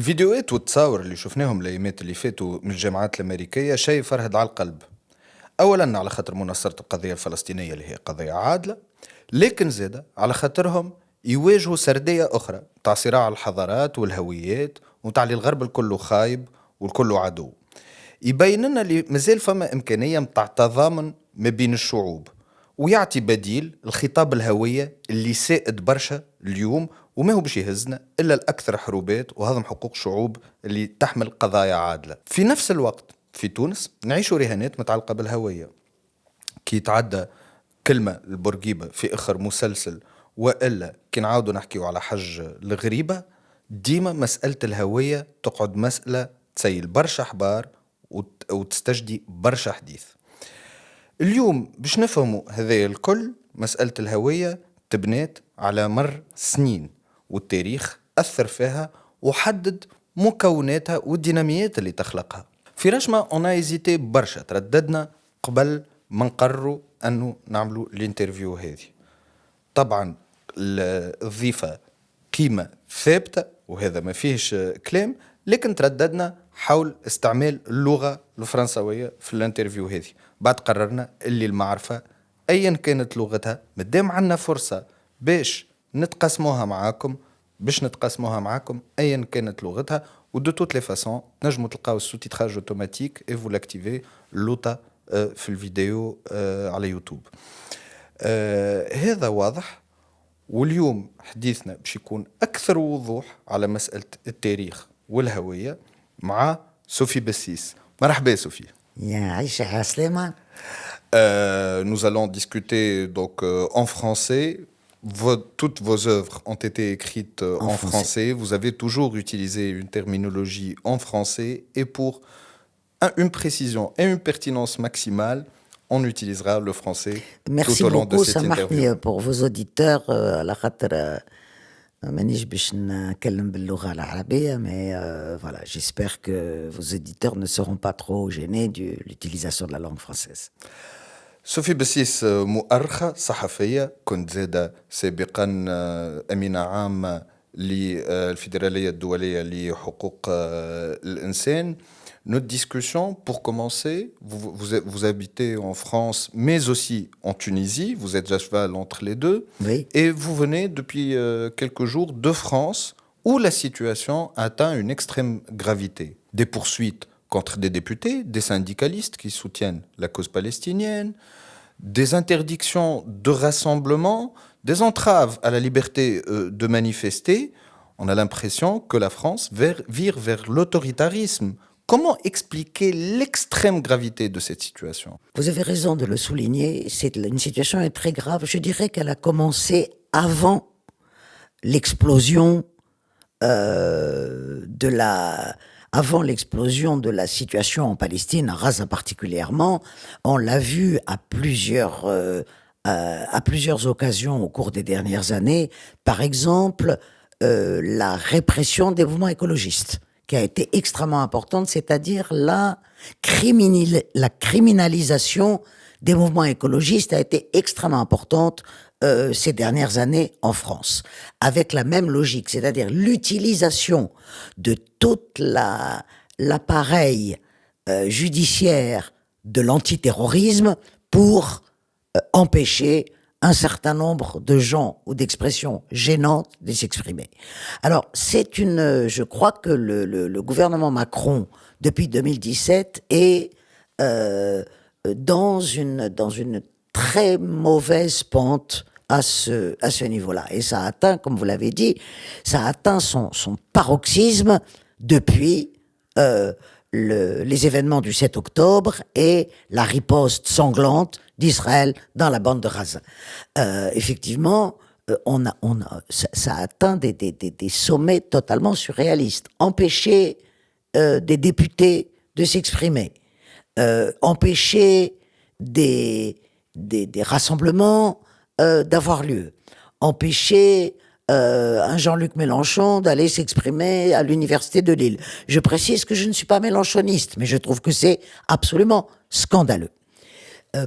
الفيديوهات والتصاور اللي شفناهم الايامات اللي فاتوا من الجامعات الامريكيه شيء فرهد على القلب. اولا على خاطر مناصره القضيه الفلسطينيه اللي هي قضيه عادله، لكن زاده على خاطرهم يواجهوا سرديه اخرى تاع صراع الحضارات والهويات وتاع اللي الغرب الكل خايب والكل عدو. يبين لنا اللي مازال فما امكانيه متاع تضامن ما بين الشعوب، ويعطي بديل الخطاب الهويه اللي سائد برشا اليوم، وما هو باش يهزنا الا الاكثر حروبات وهضم حقوق الشعوب اللي تحمل قضايا عادله. في نفس الوقت في تونس نعيشوا رهانات متعلقه بالهويه، كي يتعدى كلمه البورقيبه في اخر مسلسل، والا كي نعاودوا نحكيو على حج الغريبه، ديما مساله الهويه تقعد مساله تسيل برشا حبار وتستجدي برشا حديث. اليوم باش نفهموا هذا الكل، مسألة الهوية تبنات على مر سنين، والتاريخ أثر فيها وحدد مكوناتها والديناميات اللي تخلقها. في رشمة اون ايزيتي برشا، ترددنا قبل ما نقرروا أنه نعملوا الانترفيو هذه. طبعا الضيفة قيمة ثابتة وهذا ما فيهش كلام، لكن ترددنا حول استعمال اللغة الفرنسوية في الانترفيو هذه. بعد قررنا اللي المعرفة أيا كانت لغتها مدام عنا فرصة باش نتقسموها معاكم أيا كانت لغتها. ودو توت لي فاسون نجموا تلقاو السوتيتراج اوتوماتيك اي فو لاكتيفي لوطا في الفيديو على يوتيوب. هذا واضح. واليوم حديثنا باش يكون أكثر وضوح على مسألة التاريخ والهوية مع صوفي بسيس. مرحبا صوفي. يا عيشة عسلامة. Nous allons discuter donc en français. Toutes vos œuvres ont été écrites en français. Vous avez toujours utilisé une terminologie en français et pour une précision et une pertinence maximale, on utilisera le français Merci tout au long beaucoup, de cette interview. سامحني pour vos auditeurs على خاطر مانيش باش نتكلم باللغة العربية mais voilà, j'espère que vos auditeurs ne seront pas trop gênés de l'utilisation de la langue française. صوفي بسيس مؤرخة صحفية، كنت زادة سابقا أمينة عامة للفيدرالية الدولية لحقوق الإنسان. Notre discussion, pour commencer, vous habitez en France, mais aussi en Tunisie. Vous êtes à cheval entre les deux. Oui. Et vous venez depuis quelques jours de France, où la situation atteint une extrême gravité. Des poursuites contre des députés, des syndicalistes qui soutiennent la cause palestinienne, des interdictions de rassemblement, des entraves à la liberté de manifester. On a l'impression que la France vire vers l'autoritarisme. Comment expliquer l'extrême gravité de cette situation? Vous avez raison de le souligner, une situation est très grave. Je dirais qu'elle a commencé avant l'explosion avant l'explosion de la situation en Palestine, à Gaza particulièrement. On l'a vu à plusieurs occasions au cours des dernières années. Par exemple, la répression des mouvements écologistes, qui a été extrêmement importante, c'est-à-dire la criminalisation des mouvements écologistes a été extrêmement importante ces dernières années en France, avec la même logique, c'est-à-dire l'utilisation de tout l'appareil judiciaire de l'antiterrorisme pour empêcher un certain nombre de gens ou d'expressions gênantes de s'exprimer. Alors, je crois que le gouvernement Macron, depuis 2017, est dans une très mauvaise pente à ce niveau-là. Et ça atteint, comme vous l'avez dit, son paroxysme depuis les événements du 7 octobre et la riposte sanglante d'Israël dans la bande de Gaza. Effectivement, ça a atteint des sommets totalement surréalistes. Empêcher des députés de s'exprimer, empêcher des rassemblements d'avoir lieu, empêcher un Jean-Luc Mélenchon d'aller s'exprimer à l'université de Lille. Je précise que je ne suis pas mélenchoniste, mais je trouve que c'est absolument scandaleux.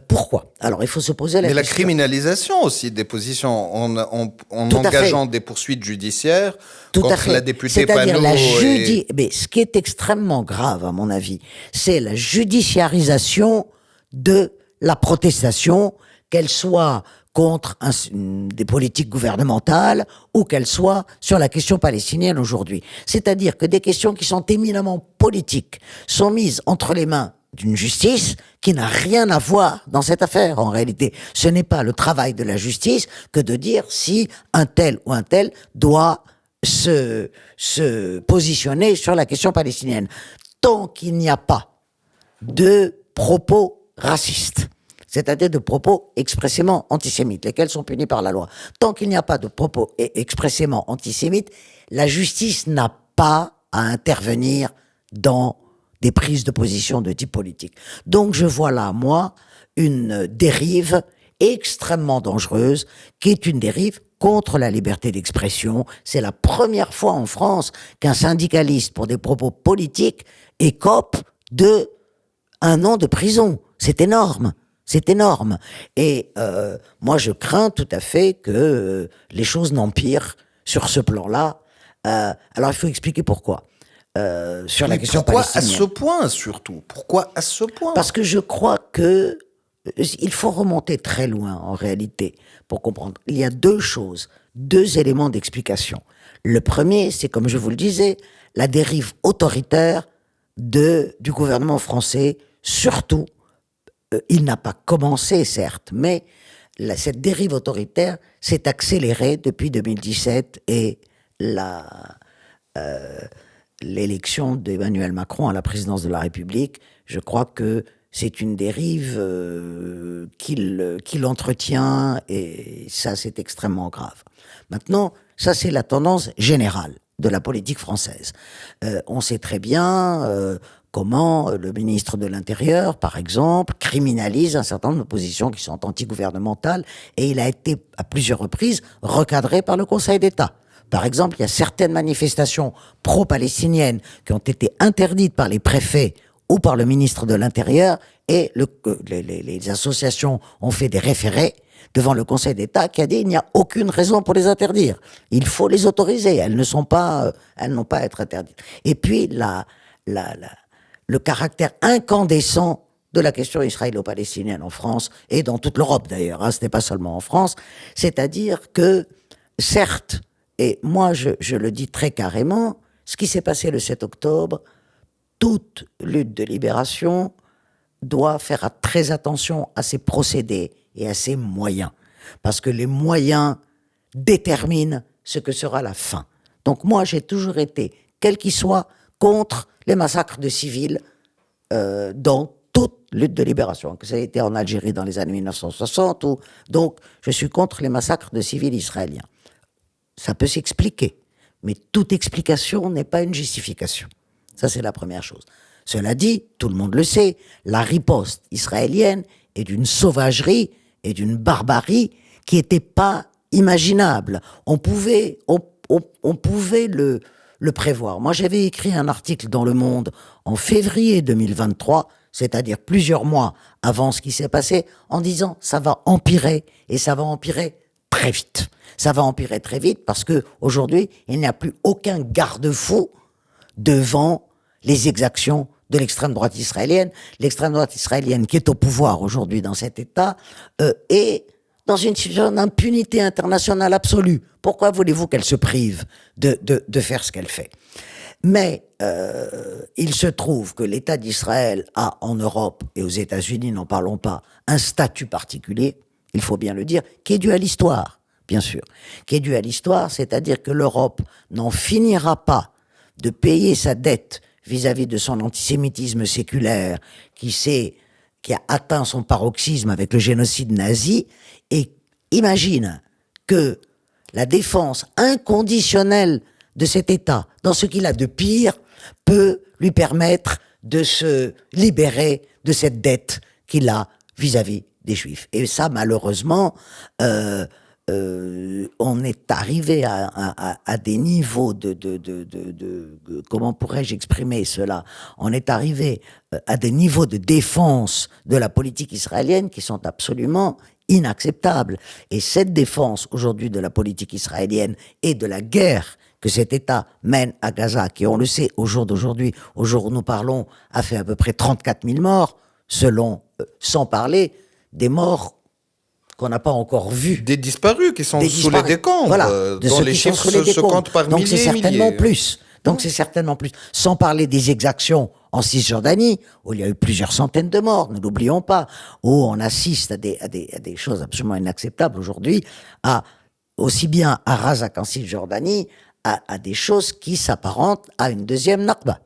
Pourquoi? Alors, il faut se poser la Mais la question. criminalisation aussi des positions en Tout à fait. engageant des poursuites judiciaires Tout à contre fait. la députée C'est-à-dire Panot. Mais ce qui est extrêmement grave, à mon avis, c'est la judiciarisation de la protestation, qu'elle soit contre des politiques gouvernementales ou qu'elle soit sur la question palestinienne aujourd'hui. C'est-à-dire que des questions qui sont éminemment politiques sont mises entre les mains d'une justice qui n'a rien à voir dans cette affaire, en réalité. Ce n'est pas le travail de la justice que de dire si un tel ou un tel doit se positionner sur la question palestinienne. Tant qu'il n'y a pas de propos racistes, c'est-à-dire de propos expressément antisémites, lesquels sont punis par la loi. Tant qu'il n'y a pas de propos expressément antisémites, la justice n'a pas à intervenir dans des prises de position de type politique. Donc je vois là, moi, une dérive extrêmement dangereuse, qui est une dérive contre la liberté d'expression. C'est la première fois en France qu'un syndicaliste, pour des propos politiques, écope de 1 an de prison. C'est énorme. C'est énorme. Et moi, je crains tout à fait que les choses n'empirent sur ce plan-là. Alors, il faut expliquer pourquoi. Sur la question Pourquoi palestinienne. à ce point, surtout? Pourquoi à ce point? Parce que je crois que il faut remonter très loin, en réalité, pour comprendre. Il y a 2 choses, 2 éléments d'explication. Le premier, c'est, comme je vous le disais, la dérive autoritaire du gouvernement français, surtout. Il n'a pas commencé, certes, mais cette dérive autoritaire s'est accélérée depuis 2017 et l'élection d'Emmanuel Macron à la présidence de la République. Je crois que c'est une dérive qu'il entretient, et ça, c'est extrêmement grave. Maintenant, ça, c'est la tendance générale de la politique française. On sait très bien comment le ministre de l'Intérieur, par exemple, criminalise un certain nombre de positions qui sont antigouvernementales, et il a été, à plusieurs reprises, recadré par le Conseil d'État. Par exemple, il y a certaines manifestations pro-palestiniennes qui ont été interdites par les préfets ou par le ministre de l'Intérieur, et les associations ont fait des référés devant le Conseil d'État qui a dit il n'y a aucune raison pour les interdire. Il faut les autoriser. Elles n'ont pas à être interdites. Et puis, le caractère incandescent de la question israélo-palestinienne en France, et dans toute l'Europe d'ailleurs, ce n'est pas seulement en France, c'est-à-dire que, certes, et moi je le dis très carrément, ce qui s'est passé le 7 octobre, toute lutte de libération doit faire très attention à ses procédés et à ses moyens, parce que les moyens déterminent ce que sera la fin. Donc moi j'ai toujours été, quel qu'il soit, contre les massacres de civils dans toute lutte de libération, que ça ait été en Algérie dans les années 1960, donc je suis contre les massacres de civils israéliens. Ça peut s'expliquer, mais toute explication n'est pas une justification. Ça, c'est la première chose. Cela dit, tout le monde le sait, la riposte israélienne est d'une sauvagerie et d'une barbarie qui n'était pas imaginable. On pouvait le prévoir. Moi, j'avais écrit un article dans Le Monde en février 2023, c'est-à-dire plusieurs mois avant ce qui s'est passé, en disant ça va empirer, et ça va empirer très vite. Ça va empirer très vite parce que aujourd'hui, il n'y a plus aucun garde-fou devant les exactions de l'extrême droite israélienne. L'extrême droite israélienne qui est au pouvoir aujourd'hui dans cet État est dans une situation d'impunité internationale absolue. Pourquoi voulez-vous qu'elle se prive de faire ce qu'elle fait? Mais il se trouve que l'État d'Israël a en Europe et aux États-Unis, n'en parlons pas, un statut particulier, il faut bien le dire, qui est dû à l'histoire, bien sûr, qui est dû à l'histoire, c'est-à-dire que l'Europe n'en finira pas de payer sa dette vis-à-vis de son antisémitisme séculaire qui a atteint son paroxysme avec le génocide nazi, et imagine que la défense inconditionnelle de cet État, dans ce qu'il a de pire, peut lui permettre de se libérer de cette dette qu'il a vis-à-vis des Juifs. Et ça, malheureusement, on est arrivé à des niveaux comment pourrais-je exprimer cela? On est arrivé à des niveaux de défense de la politique israélienne qui sont absolument inacceptables. Et cette défense aujourd'hui de la politique israélienne et de la guerre que cet État mène à Gaza, qui, on le sait, au jour d'aujourd'hui, au jour où nous parlons, a fait à peu près 34 000 morts, sans parler des morts qu'on n'a pas encore vus. Des disparus qui sont sous les décombres, voilà, dont les chiffres se comptent par Donc milliers c'est et certainement milliers. plus. Donc c'est certainement plus. Sans parler des exactions en Cisjordanie, où il y a eu plusieurs centaines de morts, ne l'oublions pas, où on assiste à des choses absolument inacceptables aujourd'hui, aussi bien à Raza qu'en Cisjordanie, à des choses qui s'apparentent à une deuxième Nakba.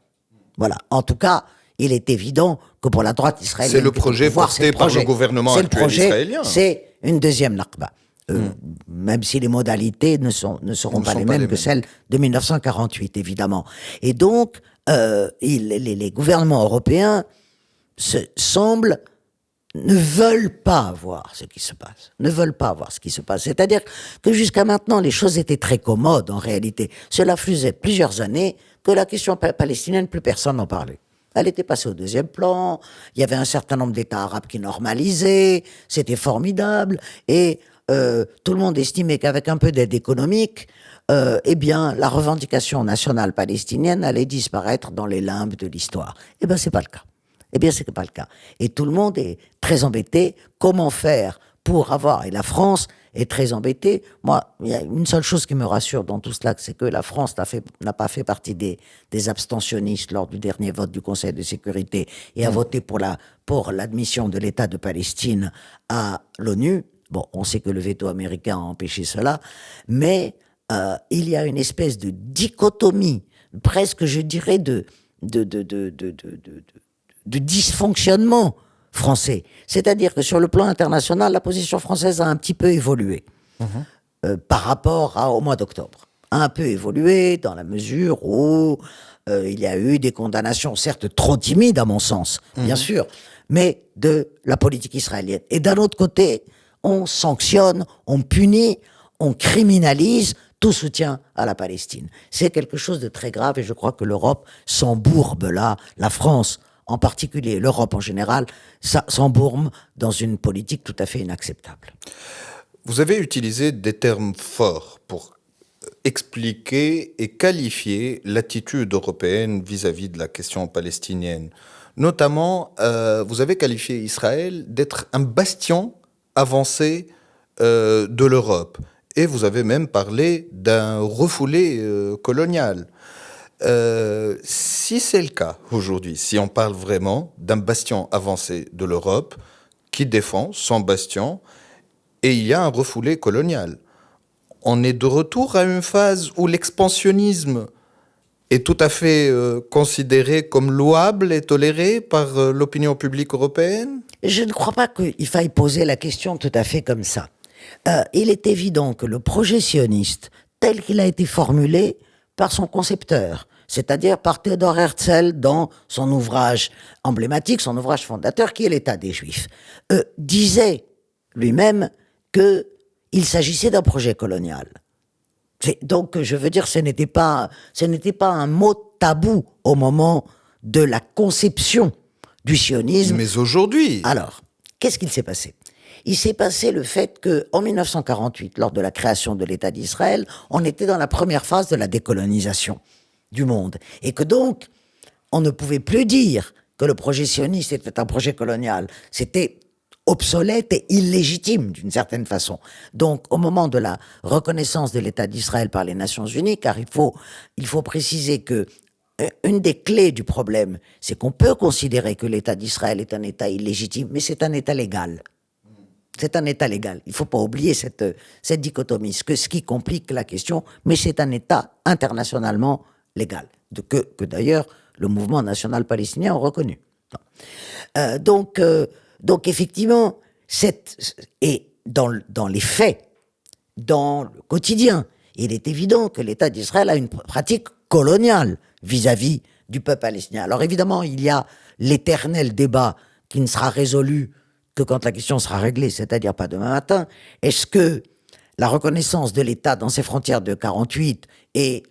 Voilà. En tout cas, il est évident que pour la droite israélienne, C'est le projet porté par le gouvernement actuel israélien. C'est une deuxième Nakba. Même si les modalités ne seront pas les mêmes que celles de 1948, évidemment. Et donc, les gouvernements européens ne veulent pas voir ce qui se passe. Ne veulent pas voir ce qui se passe. C'est-à-dire que jusqu'à maintenant, les choses étaient très commodes, en réalité. Cela faisait plusieurs années que la question palestinienne, plus personne n'en parlait. Elle était passée au deuxième plan, il y avait un certain nombre d'États arabes qui normalisaient, c'était formidable, et tout le monde estimait qu'avec un peu d'aide économique, eh bien, la revendication nationale palestinienne allait disparaître dans les limbes de l'histoire. Eh bien, c'est pas le cas. Eh bien, c'est pas le cas. Et tout le monde est très embêté. Comment faire pour avoir... Et la France est très embêtée. Moi, il y a une seule chose qui me rassure dans tout cela, c'est que la France n'a pas fait partie des abstentionnistes lors du dernier vote du Conseil de sécurité et a voté pour l'admission de l'État de Palestine à l'ONU. Bon, on sait que le veto américain a empêché cela, mais il y a une espèce de dichotomie, presque, je dirais, de dysfonctionnement français. C'est-à-dire que sur le plan international, la position française a un petit peu évolué par rapport au mois d'octobre. A un peu évolué dans la mesure où il y a eu des condamnations, certes trop timides à mon sens, bien sûr, mais de la politique israélienne. Et d'un autre côté, on sanctionne, on punit, on criminalise tout soutien à la Palestine. C'est quelque chose de très grave et je crois que l'Europe s'embourbe là, la France en particulier, l'Europe en général, s'embourbe dans une politique tout à fait inacceptable. Vous avez utilisé des termes forts pour expliquer et qualifier l'attitude européenne vis-à-vis de la question palestinienne. Notamment, vous avez qualifié Israël d'être un bastion avancé de l'Europe. Et vous avez même parlé d'un refoulé colonial. Si c'est le cas aujourd'hui, si on parle vraiment d'un bastion avancé de l'Europe qui défend son bastion et il y a un refoulé colonial, on est de retour à une phase où l'expansionnisme est tout à fait considéré comme louable et toléré par l'opinion publique européenne? Je ne crois pas qu'il faille poser la question tout à fait comme ça. Il est évident que le projet sioniste, tel qu'il a été formulé par son concepteur, c'est-à-dire par Theodor Herzl dans son ouvrage emblématique, son ouvrage fondateur, qui est l'État des Juifs, disait lui-même qu'il s'agissait d'un projet colonial. Donc, je veux dire, ce n'était pas un mot tabou au moment de la conception du sionisme. Mais aujourd'hui... Alors, qu'est-ce qu'il s'est passé ? Il s'est passé le fait qu'en 1948, lors de la création de l'État d'Israël, on était dans la première phase de la décolonisation du monde. Et que donc, on ne pouvait plus dire que le projet sioniste était un projet colonial. C'était obsolète et illégitime d'une certaine façon. Donc, au moment de la reconnaissance de l'État d'Israël par les Nations Unies, car il faut préciser que une des clés du problème, c'est qu'on peut considérer que l'État d'Israël est un État illégitime, mais c'est un État légal. C'est un État légal. Il ne faut pas oublier cette dichotomie, ce qui complique la question, mais c'est un État internationalement légal, que d'ailleurs le mouvement national palestinien a reconnu. Donc effectivement, et dans les faits, dans le quotidien, il est évident que l'État d'Israël a une pratique coloniale vis-à-vis du peuple palestinien. Alors évidemment, il y a l'éternel débat qui ne sera résolu que quand la question sera réglée, c'est-à-dire pas demain matin. Est-ce que la reconnaissance de l'État dans ses frontières de 48 est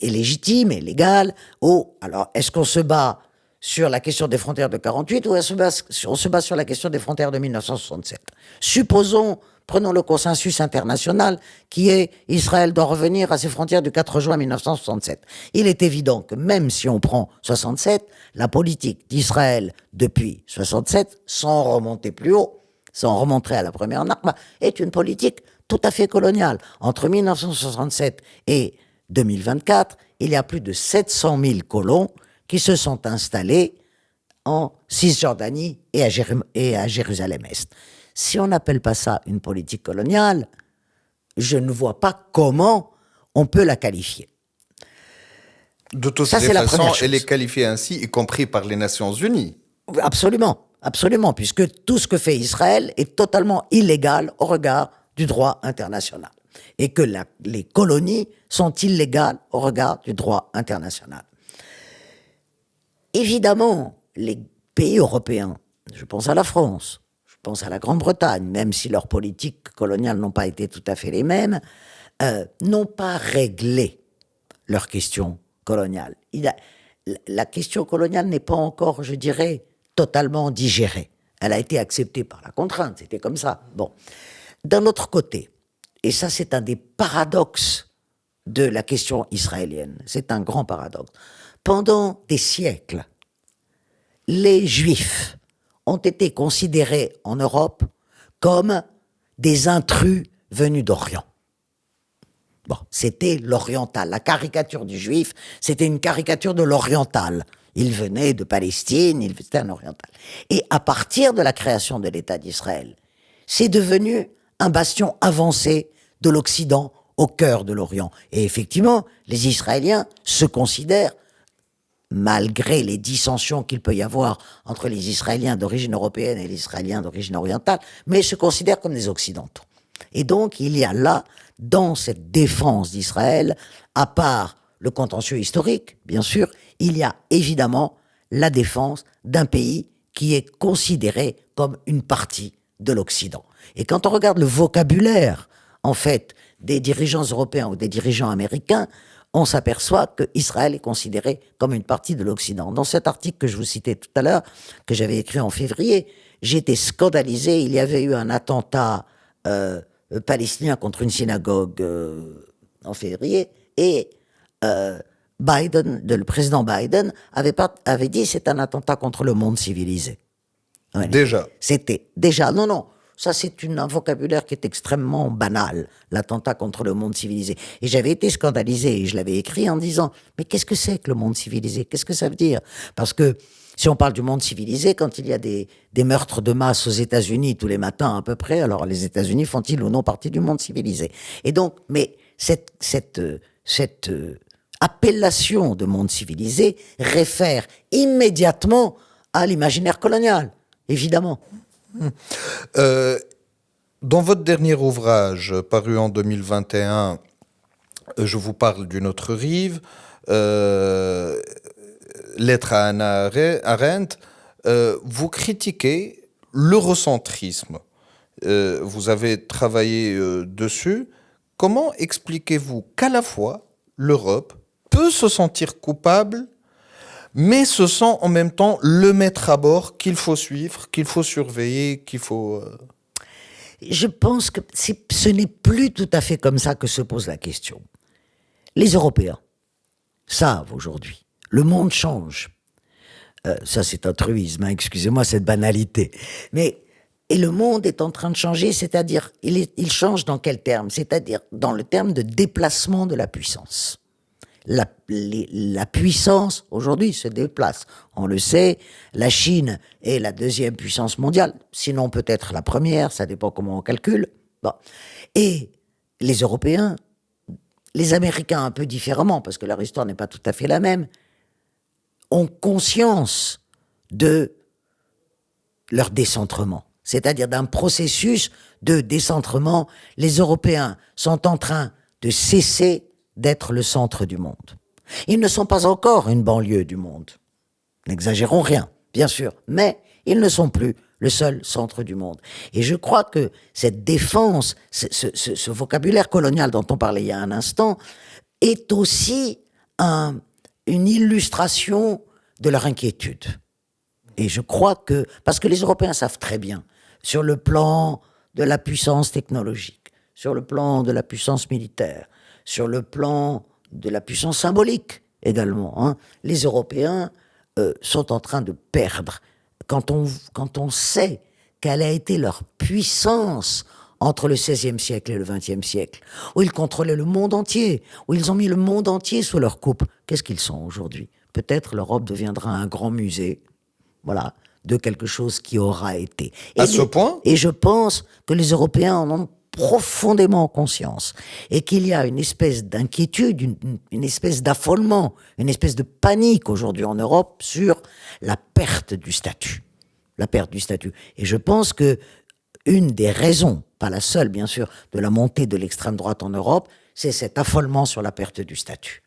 légitime et légale, ou alors est-ce qu'on se bat sur la question des frontières de 48 ou on se bat sur la question des frontières de 1967? Supposons, prenons le consensus international qui est Israël doit revenir à ses frontières du 4 juin 1967. Il est évident que même si on prend 67, la politique d'Israël depuis 67, sans remonter plus haut, sans remonter à la première Nakba, est une politique tout à fait coloniale. Entre 1967 et 2024, il y a plus de 700 000 colons qui se sont installés en Cisjordanie et à Jérusalem-Est. Si on n'appelle pas ça une politique coloniale, je ne vois pas comment on peut la qualifier. De toutes Ça, les c'est la façons, première chose. elle est qualifiée ainsi, y compris par les Nations Unies. Absolument, absolument, puisque tout ce que fait Israël est totalement illégal au regard du droit international. Et que les colonies sont illégales au regard du droit international. Évidemment, les pays européens, je pense à la France, je pense à la Grande-Bretagne, même si leurs politiques coloniales n'ont pas été tout à fait les mêmes, n'ont pas réglé leur question coloniale. La question coloniale n'est pas encore, je dirais, totalement digérée. Elle a été acceptée par la contrainte, c'était comme ça. Bon. D'un autre côté, et ça c'est un des paradoxes de la question israélienne, c'est un grand paradoxe. Pendant des siècles, les Juifs ont été considérés en Europe comme des intrus venus d'Orient. Bon, c'était l'oriental. La caricature du Juif, c'était une caricature de l'oriental. Il venait de Palestine, c'était un oriental. Et à partir de la création de l'État d'Israël, c'est devenu un bastion avancé de l'Occident au cœur de l'Orient. Et effectivement, les Israéliens se considèrent, malgré les dissensions qu'il peut y avoir entre les Israéliens d'origine européenne et les Israéliens d'origine orientale, mais se considèrent comme des Occidentaux. Et donc, il y a là, dans cette défense d'Israël, à part le contentieux historique, bien sûr, il y a évidemment la défense d'un pays qui est considéré comme une partie de l'Occident. Et quand on regarde le vocabulaire, en fait, des dirigeants européens ou des dirigeants américains, on s'aperçoit qu'Israël est considéré comme une partie de l'Occident. Dans cet article que je vous citais tout à l'heure, que j'avais écrit en février, j'ai été scandalisé. Il y avait eu un attentat palestinien contre une synagogue en février, et le président Biden avait dit c'est un attentat contre le monde civilisé. Ouais. Déjà. C'était déjà, non, ça c'est un vocabulaire qui est extrêmement banal, l'attentat contre le monde civilisé. Et j'avais été scandalisé, et je l'avais écrit en disant, mais qu'est-ce que c'est que le monde civilisé? Qu'est-ce que ça veut dire? Parce que si on parle du monde civilisé, quand il y a des meurtres de masse aux États-Unis tous les matins à peu près, alors les États-Unis font-ils ou non partie du monde civilisé? Et donc, mais cette appellation de monde civilisé réfère immédiatement à l'imaginaire colonial, évidemment. Dans votre dernier ouvrage, paru en 2021, je vous parle d'une autre rive, Lettre à Hannah Arendt, vous critiquez l'eurocentrisme. Vous avez travaillé dessus. Comment expliquez-vous qu'à la fois l'Europe peut se sentir coupable, mais se sent en même temps le maître à bord qu'il faut suivre, qu'il faut surveiller, qu'il faut... Je pense que ce n'est plus tout à fait comme ça que se pose la question. Les Européens savent aujourd'hui, le monde change. Ça c'est un truisme, hein, excusez-moi cette banalité. Et le monde est en train de changer, c'est-à-dire, il change dans quel terme? C'est-à-dire dans le terme de déplacement de la puissance. La puissance, aujourd'hui, se déplace. On le sait, la Chine est la deuxième puissance mondiale, sinon peut-être la première, ça dépend comment on calcule. Bon. Et les Européens, les Américains un peu différemment, parce que leur histoire n'est pas tout à fait la même, ont conscience de leur décentrement, c'est-à-dire d'un processus de décentrement. Les Européens sont en train de cesser d'être le centre du monde. Ils ne sont pas encore une banlieue du monde. N'exagérons rien, bien sûr, mais ils ne sont plus le seul centre du monde. Et je crois que cette défense, ce vocabulaire colonial dont on parlait il y a un instant, est aussi une illustration de leur inquiétude. Et je crois que, parce que les Européens savent très bien, sur le plan de la puissance technologique, sur le plan de la puissance militaire, sur le plan de la puissance symbolique également, les Européens sont en train de perdre. Quand on sait quelle a été leur puissance entre le XVIe siècle et le XXe siècle, où ils contrôlaient le monde entier, où ils ont mis le monde entier sous leur coupe, qu'est-ce qu'ils sont aujourd'hui? Peut-être l'Europe deviendra un grand musée, voilà, de quelque chose qui aura été. À ce point? Et je pense que les Européens en ont profondément conscience, et qu'il y a une espèce d'inquiétude, une espèce d'affolement, une espèce de panique aujourd'hui en Europe sur la perte du statut. La perte du statut. Et je pense que une des raisons, pas la seule bien sûr, de la montée de l'extrême droite en Europe, c'est cet affolement sur la perte du statut.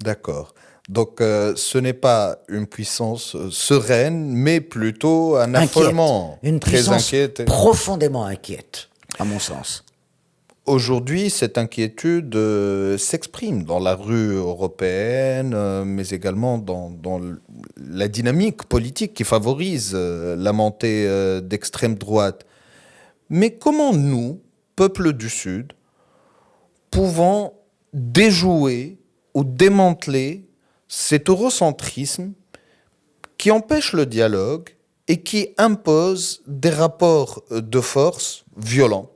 D'accord. Donc ce n'est pas une puissance sereine, mais plutôt un affolement. Une très puissance inquiète. profondément inquiète, à mon sens. Aujourd'hui, cette inquiétude s'exprime dans la rue européenne, mais également dans la dynamique politique qui favorise la montée d'extrême droite. Mais comment nous, peuple du Sud, pouvons déjouer ou démanteler cet eurocentrisme qui empêche le dialogue et qui impose des rapports de force violents?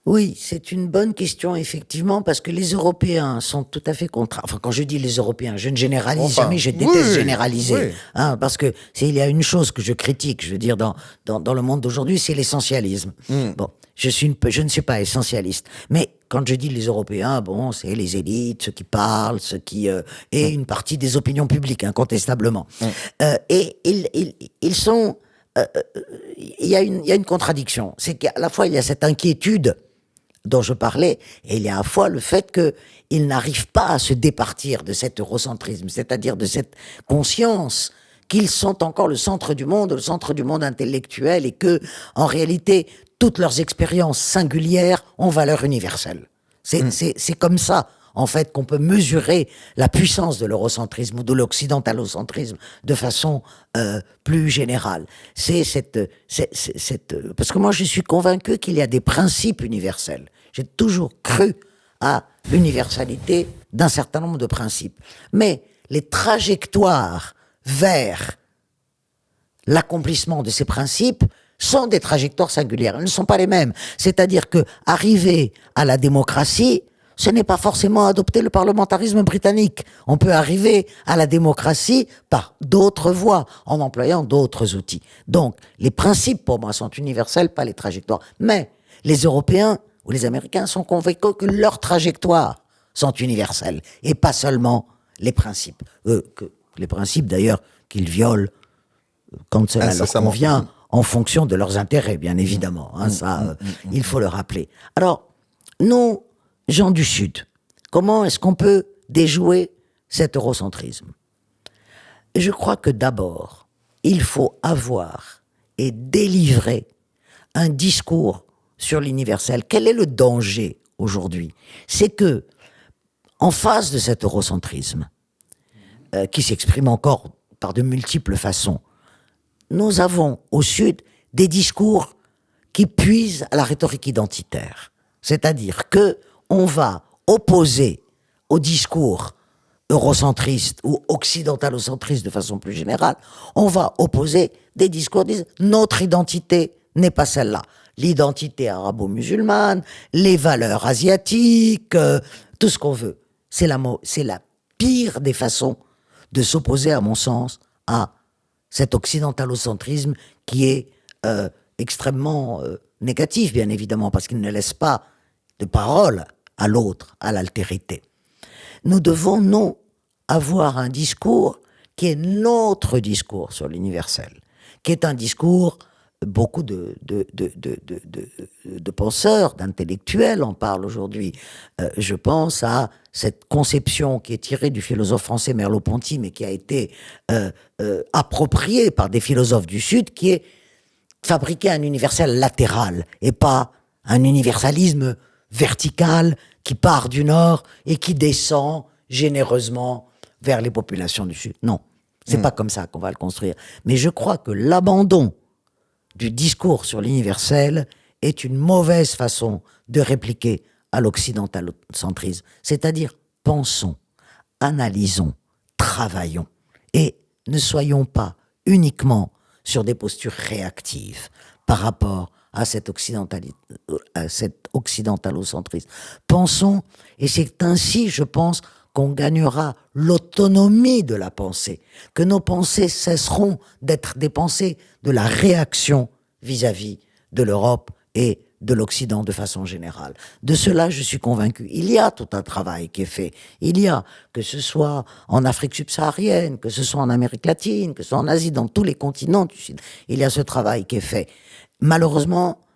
Oui, c'est une bonne question, effectivement, parce que les Européens sont tout à fait contraints. Enfin, quand je dis les Européens, je ne généralise jamais, je déteste généraliser. Oui. Parce que il y a une chose que je critique, je veux dire, dans le monde d'aujourd'hui, c'est l'essentialisme. Bon, je ne suis pas essentialiste. Mais quand je dis les Européens, bon, c'est les élites, ceux qui parlent, et une partie des opinions publiques, incontestablement. Et ils sont... il y a une contradiction. C'est qu'à la fois, il y a cette inquiétude dont je parlais, et il y a à la fois le fait qu'ils n'arrivent pas à se départir de cet eurocentrisme, c'est-à-dire de cette conscience qu'ils sont encore le centre du monde intellectuel, et que, en réalité, toutes leurs expériences singulières ont valeur universelle. C'est comme ça, en fait, qu'on peut mesurer la puissance de l'eurocentrisme ou de l'occidentalocentrisme de façon plus générale. Parce que moi, je suis convaincu qu'il y a des principes universels. J'ai toujours cru à l'universalité d'un certain nombre de principes. Mais les trajectoires vers l'accomplissement de ces principes sont des trajectoires singulières. Elles ne sont pas les mêmes. C'est-à-dire que arriver à la démocratie, ce n'est pas forcément adopter le parlementarisme britannique. On peut arriver à la démocratie par d'autres voies, en employant d'autres outils. Donc, les principes, pour moi, sont universels, pas les trajectoires. Mais les Européens ou les Américains sont convaincus que leurs trajectoires sont universelles, et pas seulement les principes. Les principes, d'ailleurs, qu'ils violent quand cela leur convient, en fonction de leurs intérêts, bien évidemment. Il faut le rappeler. Alors, nous, gens du Sud, comment est-ce qu'on peut déjouer cet eurocentrisme? Je crois que d'abord, il faut avoir et délivrer un discours sur l'universel. Quel est le danger aujourd'hui? C'est que, en face de cet eurocentrisme, qui s'exprime encore par de multiples façons, nous avons au Sud des discours qui puisent à la rhétorique identitaire. C'est-à-dire que on va opposer au discours eurocentriste ou occidentalocentriste de façon plus générale, on va opposer des discours qui disent notre identité n'est pas celle-là. L'identité arabo-musulmane, les valeurs asiatiques, tout ce qu'on veut. C'est la pire des façons de s'opposer, à mon sens, à cet occidentalocentrisme qui est extrêmement négatif, bien évidemment, parce qu'il ne laisse pas de parole à l'autre, à l'altérité. Nous devons, nous, avoir un discours qui est notre discours sur l'universel, qui est un discours beaucoup de penseurs, d'intellectuels en parlent aujourd'hui. Je pense à cette conception qui est tirée du philosophe français Merleau-Ponty, mais qui a été appropriée par des philosophes du Sud, qui est fabriquer un universel latéral et pas un universalisme vertical qui part du Nord et qui descend généreusement vers les populations du Sud. Non, c'est pas comme ça qu'on va le construire. Mais je crois que l'abandon du discours sur l'universel est une mauvaise façon de répliquer à l'occidentalocentrisme. C'est-à-dire, pensons, analysons, travaillons et ne soyons pas uniquement sur des postures réactives par rapport à cet occidentalocentrisme. Pensons, et c'est ainsi, je pense, qu'on gagnera l'autonomie de la pensée, que nos pensées cesseront d'être des pensées de la réaction vis-à-vis de l'Europe et de l'Occident de façon générale. De cela, je suis convaincu. Il y a tout un travail qui est fait. Il y a, que ce soit en Afrique subsaharienne, que ce soit en Amérique latine, que ce soit en Asie, dans tous les continents du Sud, il y a ce travail qui est fait. Malheureusement,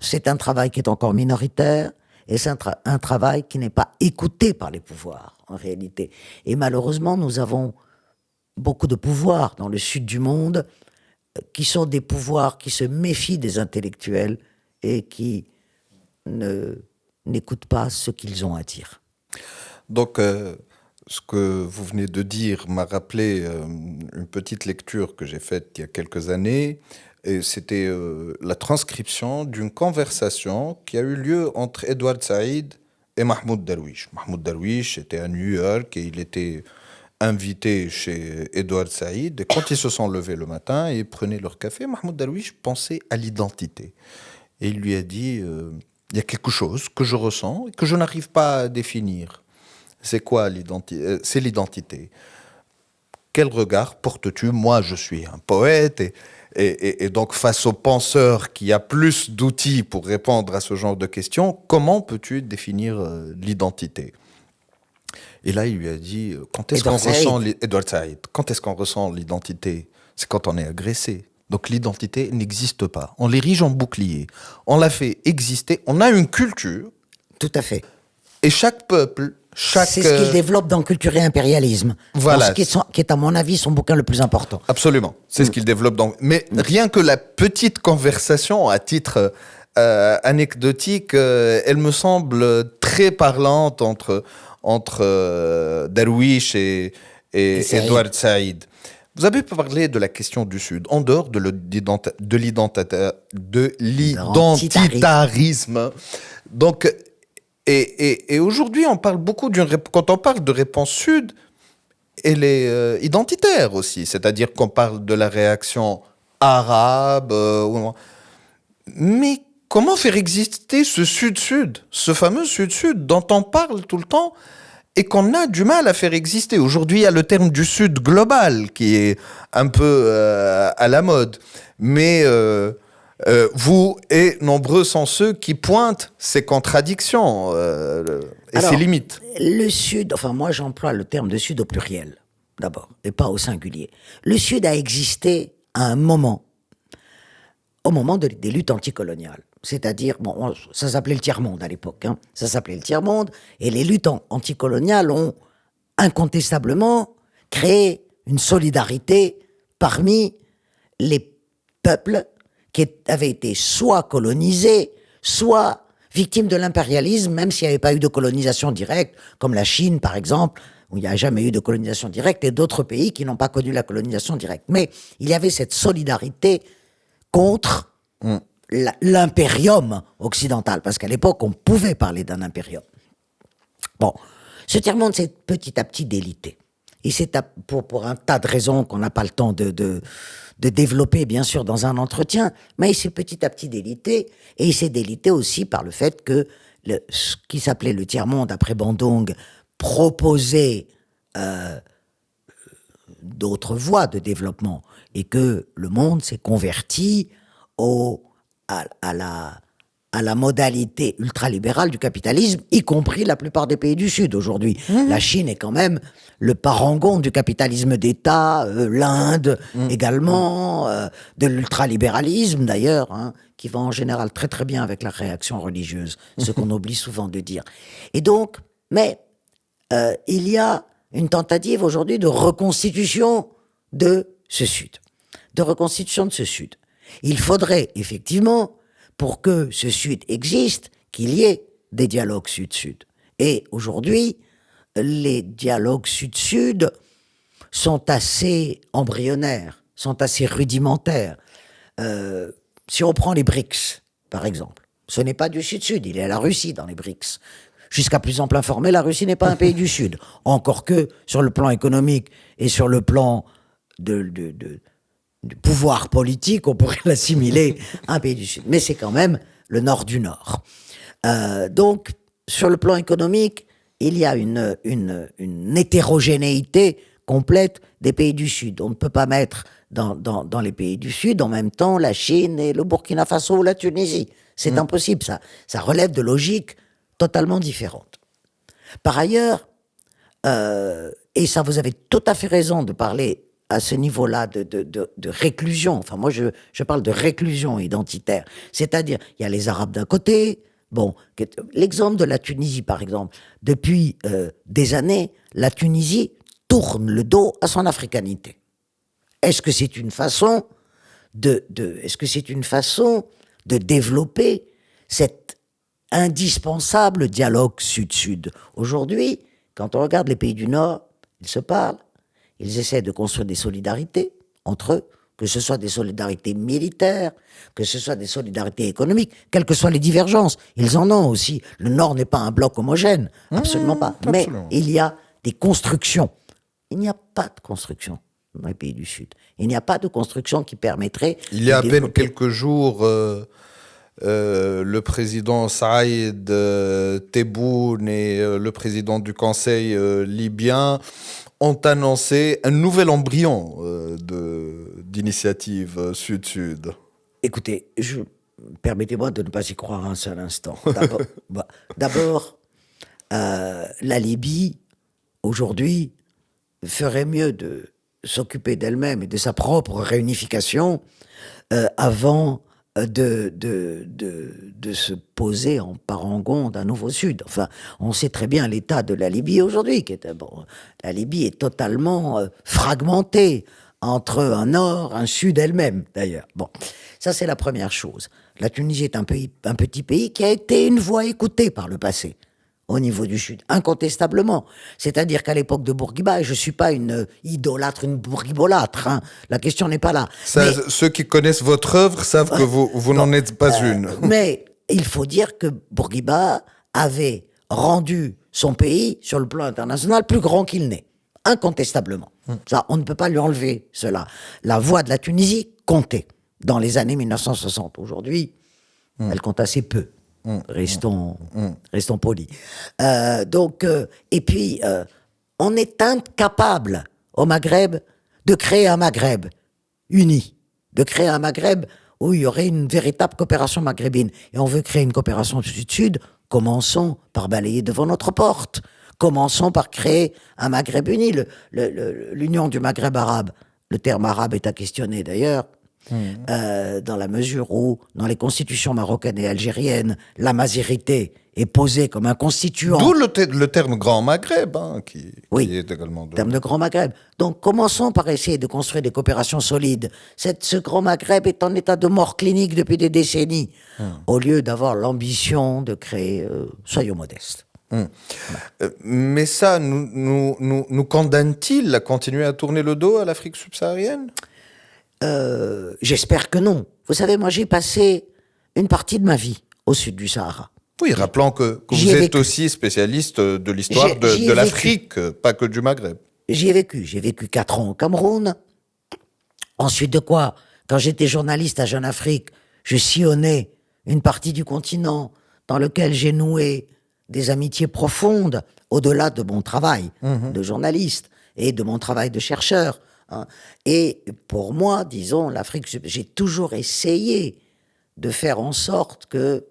c'est un travail qui est encore minoritaire et c'est un travail qui n'est pas écouté par les pouvoirs, en réalité. Et malheureusement, nous avons beaucoup de pouvoirs dans le sud du monde qui sont des pouvoirs qui se méfient des intellectuels et qui n'écoutent pas ce qu'ils ont à dire. Donc, ce que vous venez de dire m'a rappelé une petite lecture que j'ai faite il y a quelques années. Et c'était la transcription d'une conversation qui a eu lieu entre Edward Said et Mahmoud Darwish. Mahmoud Darwish était à New York et il était invité chez Edward Said. Et quand ils se sont levés le matin et prenaient leur café, Mahmoud Darwish pensait à l'identité. Et il lui a dit, il y a quelque chose que je ressens et que je n'arrive pas à définir. C'est quoi l'identité? C'est l'identité. Quel regard portes-tu? Moi, je suis un poète et donc face au penseur qui a plus d'outils pour répondre à ce genre de questions, comment peux-tu définir l'identité? Et là, il lui a dit, quand est-ce qu'on ressent Edward Said, quand est-ce qu'on ressent l'identité? C'est quand on est agressé. Donc l'identité n'existe pas. On l'érige en bouclier. On la fait exister. On a une culture. Tout à fait. Et chaque peuple, c'est ce qu'il développe dans Culture et Impérialisme. Voilà. Qui est, à mon avis, son bouquin le plus important. Absolument. C'est ce qu'il développe dans... Mais rien que la petite conversation à titre anecdotique, elle me semble très parlante entre Darwish et Edward Said. Vous avez parlé de la question du Sud, en dehors de l'identitarisme. Donc, et aujourd'hui, on parle beaucoup quand on parle de réponse Sud, elle est identitaire aussi. C'est-à-dire qu'on parle de la réaction arabe. Mais comment faire exister ce Sud-Sud, ce fameux Sud-Sud dont on parle tout le temps et qu'on a du mal à faire exister? Aujourd'hui, il y a le terme du Sud global qui est un peu à la mode. Mais vous et nombreux sont ceux qui pointent ces contradictions et ces limites. Le Sud, enfin moi j'emploie le terme de Sud au pluriel, d'abord, et pas au singulier. Le Sud a existé à un moment, au moment des luttes anticoloniales. C'est-à-dire, bon, ça s'appelait le tiers-monde à l'époque, hein. Ça s'appelait le tiers-monde, et les luttes anticoloniales ont incontestablement créé une solidarité parmi les peuples qui avaient été soit colonisés, soit victimes de l'impérialisme, même s'il n'y avait pas eu de colonisation directe, comme la Chine par exemple, où il n'y a jamais eu de colonisation directe, et d'autres pays qui n'ont pas connu la colonisation directe. Mais il y avait cette solidarité contre l'impérium occidental, parce qu'à l'époque, on pouvait parler d'un impérium. Bon, ce tiers-monde s'est petit à petit délité. Et c'est pour un tas de raisons qu'on n'a pas le temps de développer, bien sûr, dans un entretien, mais il s'est petit à petit délité, et il s'est délité aussi par le fait que ce qui s'appelait le tiers-monde après Bandung proposait d'autres voies de développement, et que le monde s'est converti à à la modalité ultralibérale du capitalisme, y compris la plupart des pays du Sud aujourd'hui. La Chine est quand même le parangon du capitalisme d'État, l'Inde également, de l'ultralibéralisme d'ailleurs, hein, qui va en général très très bien avec la réaction religieuse, ce qu'on oublie souvent de dire. Et donc, mais il y a une tentative aujourd'hui de reconstitution de ce Sud. De reconstitution de ce Sud. Il faudrait effectivement, pour que ce Sud existe, qu'il y ait des dialogues Sud-Sud. Et aujourd'hui, les dialogues Sud-Sud sont assez embryonnaires, sont assez rudimentaires. Si on prend les BRICS, par exemple, ce n'est pas du Sud-Sud, il y a la Russie dans les BRICS. Jusqu'à plus ample informé, la Russie n'est pas un pays du Sud. Encore que, sur le plan économique et sur le plan du pouvoir politique, on pourrait l'assimiler à un pays du Sud. Mais c'est quand même le nord du Nord. Donc, sur le plan économique, il y a une hétérogénéité complète des pays du Sud. On ne peut pas mettre dans les pays du Sud en même temps la Chine et le Burkina Faso ou la Tunisie. C'est impossible, ça relève de logiques totalement différentes. Par ailleurs, et ça vous avez tout à fait raison de parler à ce niveau-là de réclusion, enfin moi je parle de réclusion identitaire, c'est-à-dire il y a les Arabes d'un côté, bon, l'exemple de la Tunisie par exemple, depuis des années, la Tunisie tourne le dos à son africanité. Est-ce que c'est une façon est-ce que c'est une façon de développer cet indispensable dialogue Sud-Sud? Aujourd'hui, quand on regarde les pays du Nord, ils se parlent, ils essaient de construire des solidarités entre eux, que ce soit des solidarités militaires, que ce soit des solidarités économiques, quelles que soient les divergences. Ils en ont aussi. Le Nord n'est pas un bloc homogène, absolument pas. Absolument. Mais il y a des constructions. Il n'y a pas de construction dans les pays du Sud. Il n'y a pas de construction qui permettrait... Il y a à de peine développer- quelques jours, le président Saïd Tebboune et le président du Conseil libyen ont annoncé un nouvel embryon d'initiative Sud-Sud. Écoutez, permettez-moi de ne pas y croire un seul instant. D'abord, la Libye, aujourd'hui, ferait mieux de s'occuper d'elle-même et de sa propre réunification avant de se poser en parangon d'un nouveau Sud. Enfin, on sait très bien l'état de la Libye aujourd'hui. La Libye est totalement fragmentée entre un nord, un sud elle-même, d'ailleurs. Bon, ça c'est la première chose. La Tunisie est un petit pays qui a été une voix écoutée par le passé, au niveau du Sud, incontestablement. C'est-à-dire qu'à l'époque de Bourguiba, et je ne suis pas une idolâtre, une bourguibolâtre, hein, la question n'est pas là. Ça, ceux qui connaissent votre œuvre savent que vous n'en êtes pas une. Mais il faut dire que Bourguiba avait rendu son pays, sur le plan international, plus grand qu'il n'est. Incontestablement. Ça, on ne peut pas lui enlever cela. La voix de la Tunisie comptait dans les années 1960. Aujourd'hui, elle compte assez peu. Restons polis. Et puis, on est incapable au Maghreb de créer un Maghreb uni, de créer un Maghreb où il y aurait une véritable coopération maghrébine. Et on veut créer une coopération sud-sud, commençons par balayer devant notre porte. Commençons par créer un Maghreb uni, l'union du Maghreb arabe. Le terme arabe est à questionner d'ailleurs, dans la mesure où, dans les constitutions marocaines et algériennes, la mazérité est posée comme un constituant. D'où le terme Grand Maghreb, hein, qui est également... En termes de Grand Maghreb. Donc commençons par essayer de construire des coopérations solides. Ce Grand Maghreb est en état de mort clinique depuis des décennies, au lieu d'avoir l'ambition de créer... soyons modestes. Mais ça nous condamne-t-il à continuer à tourner le dos à l'Afrique subsaharienne? J'espère que non. Vous savez, moi j'ai passé une partie de ma vie au sud du Sahara. Oui, rappelons que vous êtes aussi spécialiste de l'histoire de l'Afrique, pas que du Maghreb. J'y ai vécu. J'ai vécu 4 ans au Cameroun. Ensuite de quoi, quand j'étais journaliste à Jeune Afrique, je sillonnais une partie du continent dans lequel j'ai noué des amitiés profondes au-delà de mon travail de journaliste et de mon travail de chercheur. Hein. Et pour moi, disons, l'Afrique, j'ai toujours essayé de faire en sorte que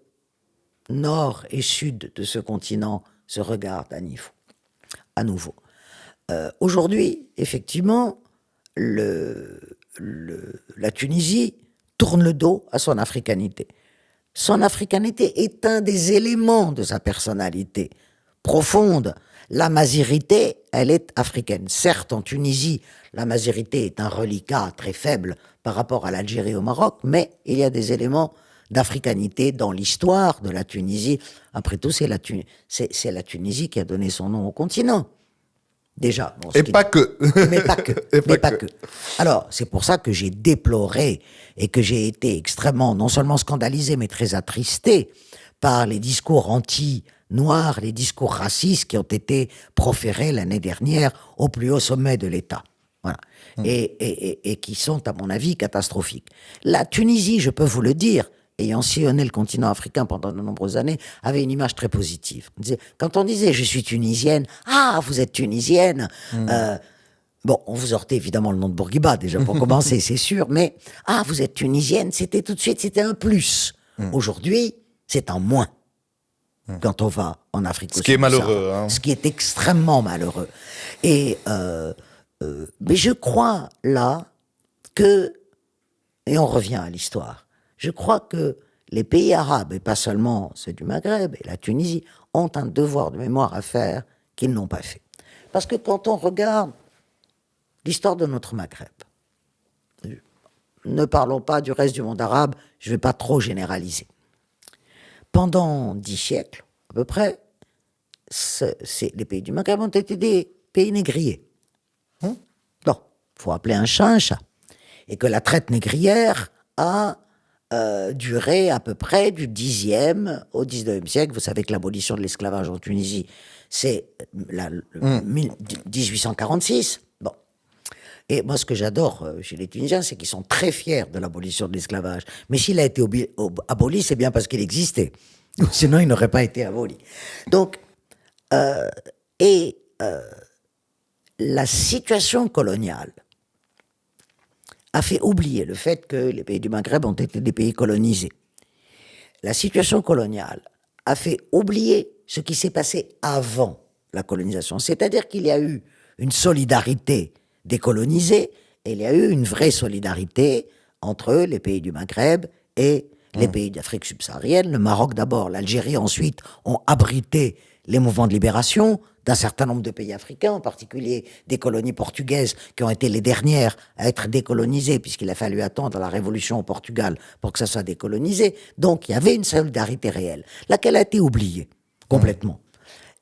nord et sud de ce continent se regardent à nouveau. Aujourd'hui, effectivement, la Tunisie tourne le dos à son africanité. Son africanité est un des éléments de sa personnalité profonde. La mazirité, elle est africaine. Certes, en Tunisie, la mazirité est un reliquat très faible par rapport à l'Algérie et au Maroc, mais il y a des éléments d'africanité dans l'histoire de la Tunisie. Après tout, c'est la Tunisie qui a donné son nom au continent. Déjà. Bon, Et pas que. Mais pas que. Mais pas que. Alors, c'est pour ça que j'ai déploré et que j'ai été extrêmement, non seulement scandalisé, mais très attristé par les discours anti-noirs, les discours racistes qui ont été proférés l'année dernière au plus haut sommet de l'État. Voilà. Et qui sont, à mon avis, catastrophiques. La Tunisie, je peux vous le dire, ayant sillonné le continent africain pendant de nombreuses années, avait une image très positive. Quand on disait « je suis tunisienne »,« ah, vous êtes tunisienne », bon, on vous sortait évidemment le nom de Bourguiba, déjà, pour commencer, c'est sûr, mais « ah, vous êtes tunisienne », c'était tout de suite, c'était un plus. Aujourd'hui, c'est un moins quand on va en Afrique. Ce qui est malheureux. Hein. Ce qui est extrêmement malheureux. Et, mais je crois, là, que, et on revient à l'histoire, je crois que les pays arabes, et pas seulement ceux du Maghreb et la Tunisie, ont un devoir de mémoire à faire qu'ils n'ont pas fait. Parce que quand on regarde l'histoire de notre Maghreb, ne parlons pas du reste du monde arabe, je ne vais pas trop généraliser. Pendant 10 siècles, à peu près, les pays du Maghreb ont été des pays négriers. Non, il faut appeler un chat un chat. Et que la traite négrière a duré à peu près du 10e au 19e siècle. Vous savez que l'abolition de l'esclavage en Tunisie, c'est 1846. Bon. Et moi, ce que j'adore chez les Tunisiens, c'est qu'ils sont très fiers de l'abolition de l'esclavage. Mais s'il a été aboli, c'est bien parce qu'il existait. Sinon, il n'aurait pas été aboli. Donc, la situation coloniale a fait oublier le fait que les pays du Maghreb ont été des pays colonisés. La situation coloniale a fait oublier ce qui s'est passé avant la colonisation. C'est-à-dire qu'il y a eu une solidarité des colonisés et il y a eu une vraie solidarité entre les pays du Maghreb et les pays d'Afrique subsaharienne. Le Maroc d'abord, l'Algérie ensuite ont abrité les mouvements de libération d'un certain nombre de pays africains, en particulier des colonies portugaises qui ont été les dernières à être décolonisées, puisqu'il a fallu attendre la révolution au Portugal pour que ça soit décolonisé. Donc il y avait une solidarité réelle, laquelle a été oubliée complètement.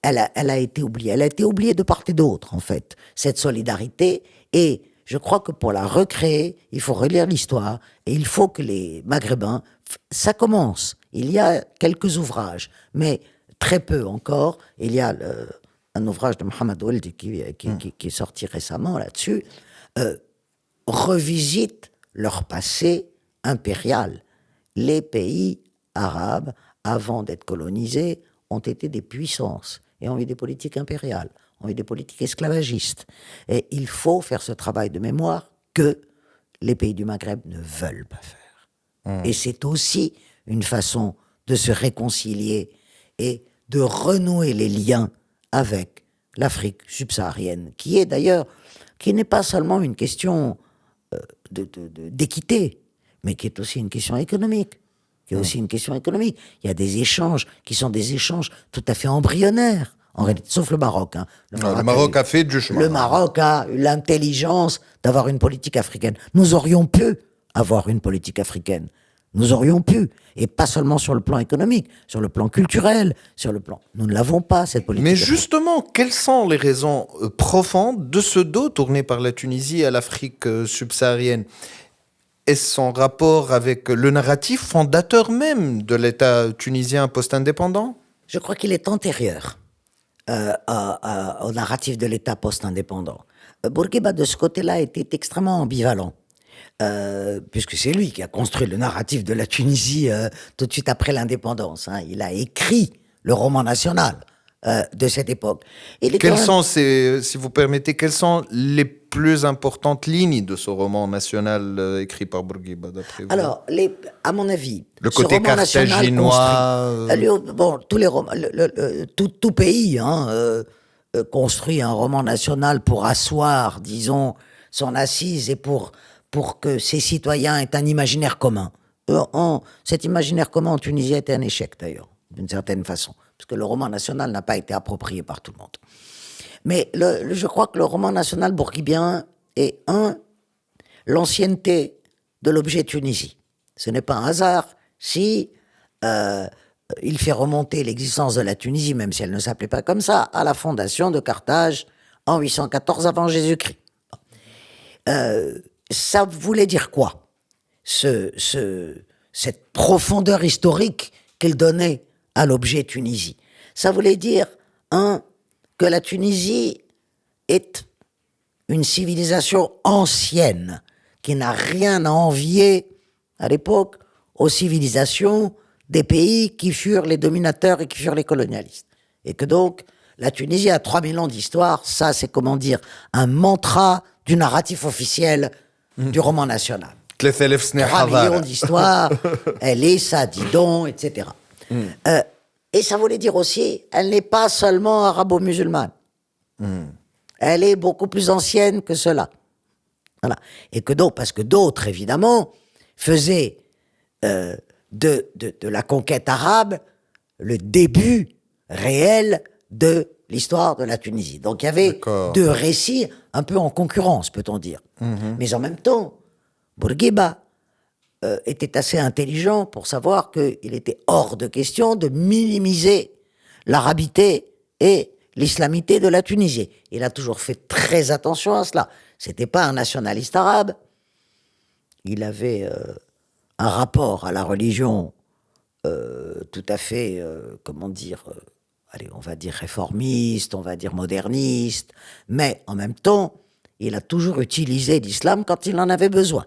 Elle a été oubliée. Elle a été oubliée de part et d'autre, en fait, cette solidarité. Et je crois que pour la recréer, il faut relire l'histoire et il faut que les Maghrébins... Ça commence. Il y a quelques ouvrages, mais très peu encore. Il y a un ouvrage de Mohamed Ould qui est sorti récemment là-dessus, revisite leur passé impérial. Les pays arabes, avant d'être colonisés, ont été des puissances et ont eu des politiques impériales, ont eu des politiques esclavagistes. Et il faut faire ce travail de mémoire que les pays du Maghreb ne veulent pas faire. Et c'est aussi une façon de se réconcilier et de renouer les liens avec l'Afrique subsaharienne, qui est d'ailleurs, qui n'est pas seulement une question d'équité, mais qui est aussi une question économique. Il y a aussi une question économique. Il y a des échanges qui sont des échanges tout à fait embryonnaires, en réalité, sauf le Maroc. Hein. Le Maroc a fait du chemin. Le Maroc a eu l'intelligence d'avoir une politique africaine. Nous aurions pu avoir une politique africaine. Nous aurions pu, et pas seulement sur le plan économique, sur le plan culturel, sur le plan... Nous ne l'avons pas, cette politique. Mais justement, quelles sont les raisons profondes de ce dos tourné par la Tunisie à l'Afrique subsaharienne ? Est-ce son rapport avec le narratif fondateur même de l'État tunisien post-indépendant ? Je crois qu'il est antérieur au narratif de l'État post-indépendant. Bourguiba, de ce côté-là, était extrêmement ambivalent. Puisque c'est lui qui a construit le narratif de la Tunisie tout de suite après l'indépendance. Hein. Il a écrit le roman national de cette époque. Si vous permettez, quels sont les plus importantes lignes de ce roman national écrit par Bourguiba, d'après vous? Alors, à mon avis, Le ce côté roman national carthaginois. bon, tous les romans, tout pays construit un roman national pour asseoir, disons, son assise et pour que ses citoyens aient un imaginaire commun. Cet imaginaire commun en Tunisie a été un échec, d'ailleurs, d'une certaine façon, parce que le roman national n'a pas été approprié par tout le monde. Mais je crois que le roman national bourguibien est, l'ancienneté de l'objet Tunisie. Ce n'est pas un hasard si il fait remonter l'existence de la Tunisie, même si elle ne s'appelait pas comme ça, à la fondation de Carthage en 814 avant Jésus-Christ. Ça voulait dire quoi, cette profondeur historique qu'il donnait à l'objet Tunisie? Ça voulait dire, que la Tunisie est une civilisation ancienne, qui n'a rien à envier, à l'époque, aux civilisations des pays qui furent les dominateurs et qui furent les colonialistes. Et que donc, la Tunisie a 3000 ans d'histoire, ça c'est, comment dire, un mantra du narratif officiel du roman national. 3 millions d'histoires, elle est ça, dis donc, etc. Et ça voulait dire aussi, elle n'est pas seulement arabo-musulmane. Elle est beaucoup plus ancienne que cela. Voilà. Et que donc, parce que d'autres, évidemment, faisaient de la conquête arabe le début réel de l'histoire de la Tunisie. Donc il y avait deux récits un peu en concurrence, peut-on dire. Mais en même temps, Bourguiba était assez intelligent pour savoir qu'il était hors de question de minimiser l'arabité et l'islamité de la Tunisie. Il a toujours fait très attention à cela. C'était pas un nationaliste arabe. Il avait un rapport à la religion tout à fait, comment dire, allez, on va dire réformiste, on va dire moderniste, mais en même temps, il a toujours utilisé l'islam quand il en avait besoin.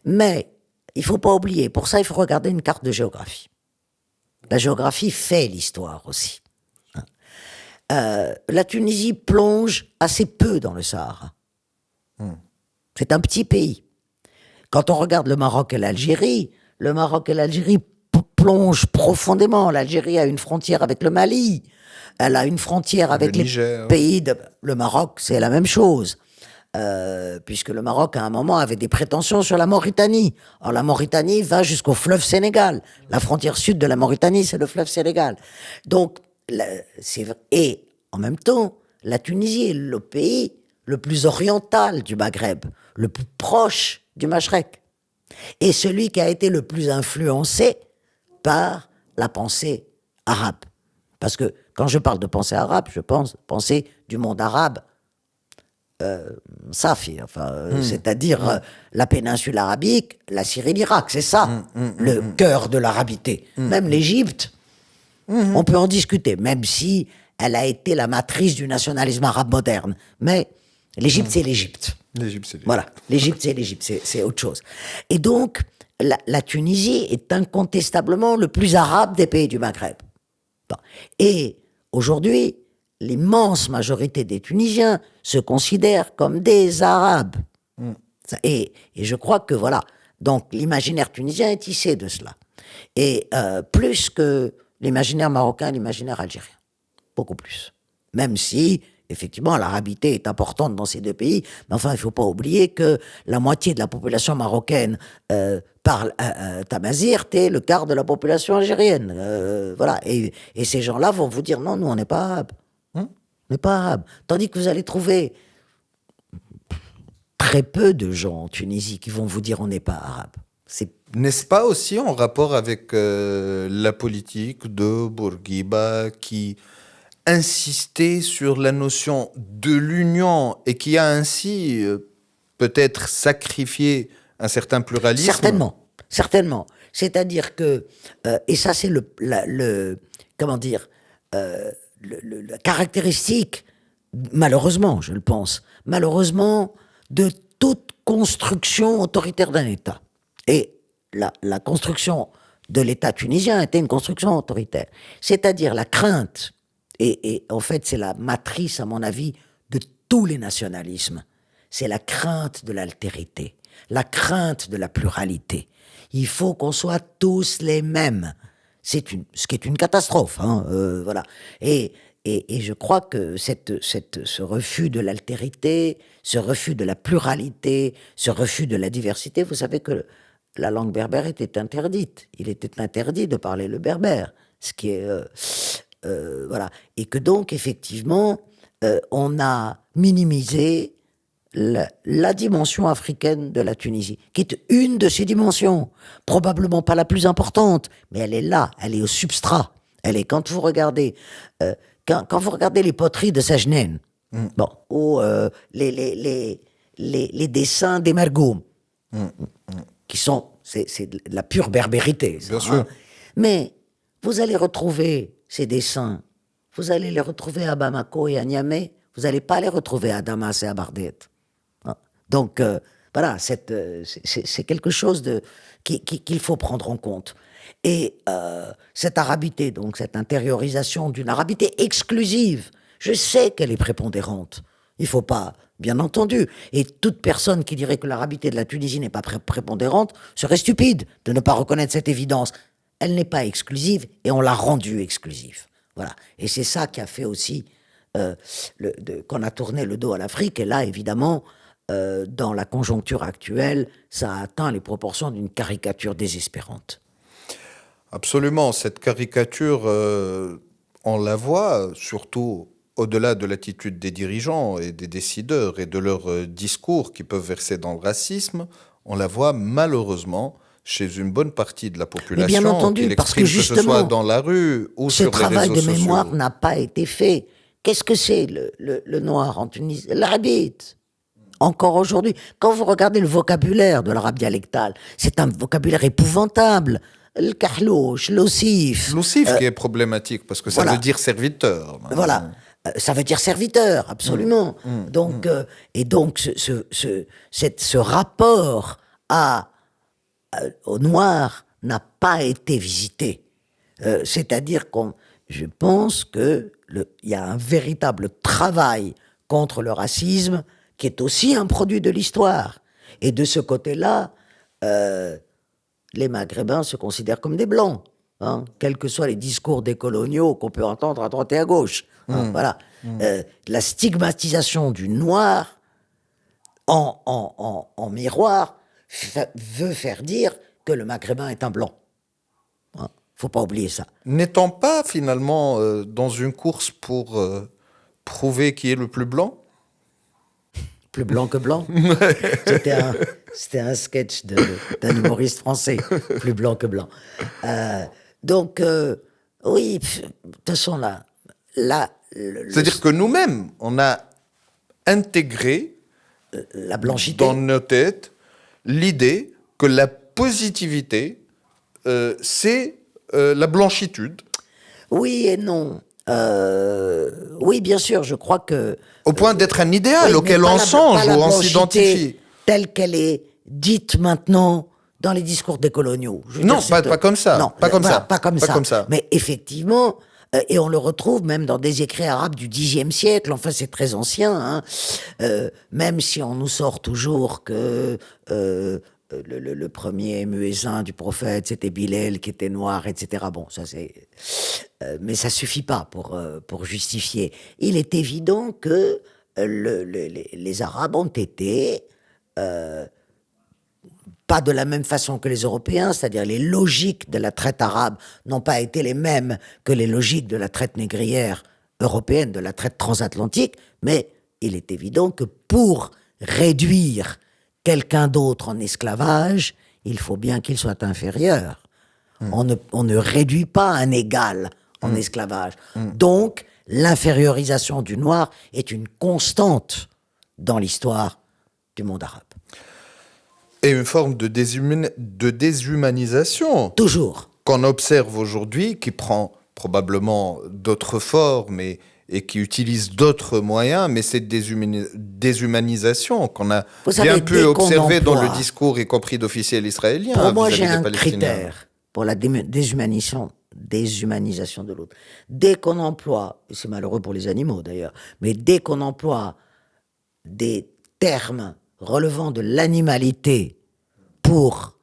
Mais il faut pas oublier, pour ça il faut regarder une carte de géographie. La géographie fait l'histoire aussi. La Tunisie plonge assez peu dans le Sahara. C'est un petit pays. Quand on regarde le Maroc et l'Algérie plongent profondément. L'Algérie a une frontière avec le Mali, elle a une frontière avec les pays de... Le Maroc, c'est la même chose. Puisque le Maroc, à un moment, avait des prétentions sur la Mauritanie. Alors, la Mauritanie va jusqu'au fleuve Sénégal. La frontière sud de la Mauritanie, c'est le fleuve Sénégal. Donc, et en même temps, la Tunisie est le pays le plus oriental du Maghreb, le plus proche du Machrek, et celui qui a été le plus influencé par la pensée arabe. Parce que quand je parle de pensée arabe, je pense pensée du monde arabe, Safi, c'est-à-dire la péninsule arabique, la Syrie, l'Irak, c'est ça, le cœur de l'arabité. Même l'Égypte, on peut en discuter, même si elle a été la matrice du nationalisme arabe moderne. Mais l'Égypte, c'est l'Égypte. Voilà, l'Égypte, c'est l'Égypte, c'est autre chose. Et donc, la Tunisie est incontestablement le plus arabe des pays du Maghreb. Bon. Et aujourd'hui, l'immense majorité des Tunisiens se considèrent comme des Arabes. Et je crois que, voilà, donc l'imaginaire tunisien est tissé de cela. Et plus que l'imaginaire marocain, l'imaginaire algérien. Beaucoup plus. Même si, effectivement, l'arabité est importante dans ces deux pays, mais enfin, il ne faut pas oublier que la moitié de la population marocaine parle tamazigh, et le quart de la population algérienne. Voilà. Et ces gens-là vont vous dire, non, nous, on n'est pas arabes. On n'est pas arabes. Tandis que vous allez trouver très peu de gens en Tunisie qui vont vous dire, on n'est pas arabes. N'est-ce pas aussi en rapport avec la politique de Bourguiba qui insistait sur la notion de l'union et qui a ainsi peut-être sacrifié un certain pluralisme? Certainement. C'est-à-dire que, et ça c'est comment dire, la caractéristique, malheureusement, je le pense, de toute construction autoritaire d'un État. Et la construction de l'État tunisien était une construction autoritaire. C'est-à-dire la crainte, et en fait c'est la matrice, à mon avis, de tous les nationalismes, c'est la crainte de l'altérité, la crainte de la pluralité. Il faut qu'on soit tous les mêmes. Ce qui est une catastrophe, hein, voilà. Et je crois que ce refus de l'altérité, ce refus de la pluralité, ce refus de la diversité, vous savez que la langue berbère était interdite. Il était interdit de parler le berbère, ce qui est voilà. Et que donc effectivement, on a minimisé la dimension africaine de la Tunisie, qui est une de ces dimensions, probablement pas la plus importante, mais elle est là, elle est au substrat. Elle est quand vous regardez, quand vous regardez les poteries de Sajnen, bon, ou les dessins des Mergoum, qui sont, c'est de la pure berbérité, ça, Bien hein. sûr. Mais vous allez retrouver ces dessins, vous allez les retrouver à Bamako et à Niamey, vous n'allez pas les retrouver à Damas et à Bardet. Donc, voilà, c'est quelque chose qu'il faut prendre en compte. Et cette arabité, donc cette intériorisation d'une arabité exclusive, je sais qu'elle est prépondérante. Il ne faut pas, bien entendu. Et toute personne qui dirait que l'arabité de la Tunisie n'est pas prépondérante serait stupide de ne pas reconnaître cette évidence. Elle n'est pas exclusive et on l'a rendue exclusive. Voilà. Et c'est ça qui a fait aussi qu'on a tourné le dos à l'Afrique. Et là, évidemment, dans la conjoncture actuelle, ça a atteint les proportions d'une caricature désespérante. Absolument. Cette caricature, on la voit surtout au-delà de l'attitude des dirigeants et des décideurs et de leurs discours qui peuvent verser dans le racisme, on la voit malheureusement chez une bonne partie de la population. Mais bien entendu, qui parce que l'exprime, que ce soit justement, dans la rue ou ce sur les travail réseaux de sociaux. mémoire n'a pas été fait. Qu'est-ce que c'est le noir en Tunisie? L'arabite. Encore aujourd'hui, quand vous regardez le vocabulaire de l'arabe dialectal, c'est un vocabulaire épouvantable. Le kahlouch, l'ossif. L'oussif qui est problématique parce que ça voilà. veut dire serviteur. Voilà. Ça veut dire serviteur, absolument. Donc, et donc, ce rapport au noir n'a pas été visité. C'est-à-dire je pense que il y a un véritable travail contre le racisme qui est aussi un produit de l'histoire. Et de ce côté-là, les Maghrébins se considèrent comme des Blancs, hein, quels que soient les discours des coloniaux qu'on peut entendre à droite et à gauche. Hein, voilà. La stigmatisation du noir en miroir veut faire dire que le Maghrébin est un Blanc. Hein, faut pas oublier ça. N'étant pas finalement dans une course pour prouver qui est le plus blanc? Plus blanc que blanc. C'était un sketch d'un humoriste français. Plus blanc que blanc. Donc, oui, de toute façon, là. C'est-à-dire que nous-mêmes, on a intégré la blanchité dans nos têtes l'idée que la positivité, c'est la blanchitude. Oui et non. Oui, bien sûr, je crois que... Au point d'être un idéal oui, auquel on songe ou on s'identifie. Telle qu'elle est dite maintenant dans les discours des coloniaux. Non, pas comme ça. Non, pas comme voilà, ça. Pas comme ça. Mais effectivement, et on le retrouve même dans des écrits arabes du Xe siècle, enfin c'est très ancien, hein, même si on nous sort toujours que... le premier muezzin du prophète, c'était Bilal qui était noir, etc. Bon, ça c'est... mais ça suffit pas pour justifier. Il est évident que les Arabes ont été... pas de la même façon que les Européens, c'est-à-dire les logiques de la traite arabe n'ont pas été les mêmes que les logiques de la traite négrière européenne, de la traite transatlantique, mais il est évident que pour réduire quelqu'un d'autre en esclavage, il faut bien qu'il soit inférieur. On ne réduit pas un égal en esclavage. Donc, l'infériorisation du noir est une constante dans l'histoire du monde arabe. Et une forme de déshumanisation. Toujours. Qu'on observe aujourd'hui, qui prend probablement d'autres formes et qui utilise d'autres moyens, mais cette déshumanisation qu'on a bien pu observer dans le discours, y compris d'officiels israéliens. Pour moi, j'ai un critère pour la déshumanisation de l'autre. Dès qu'on emploie, et c'est malheureux pour les animaux d'ailleurs, mais dès qu'on emploie des termes relevant de l'animalité pour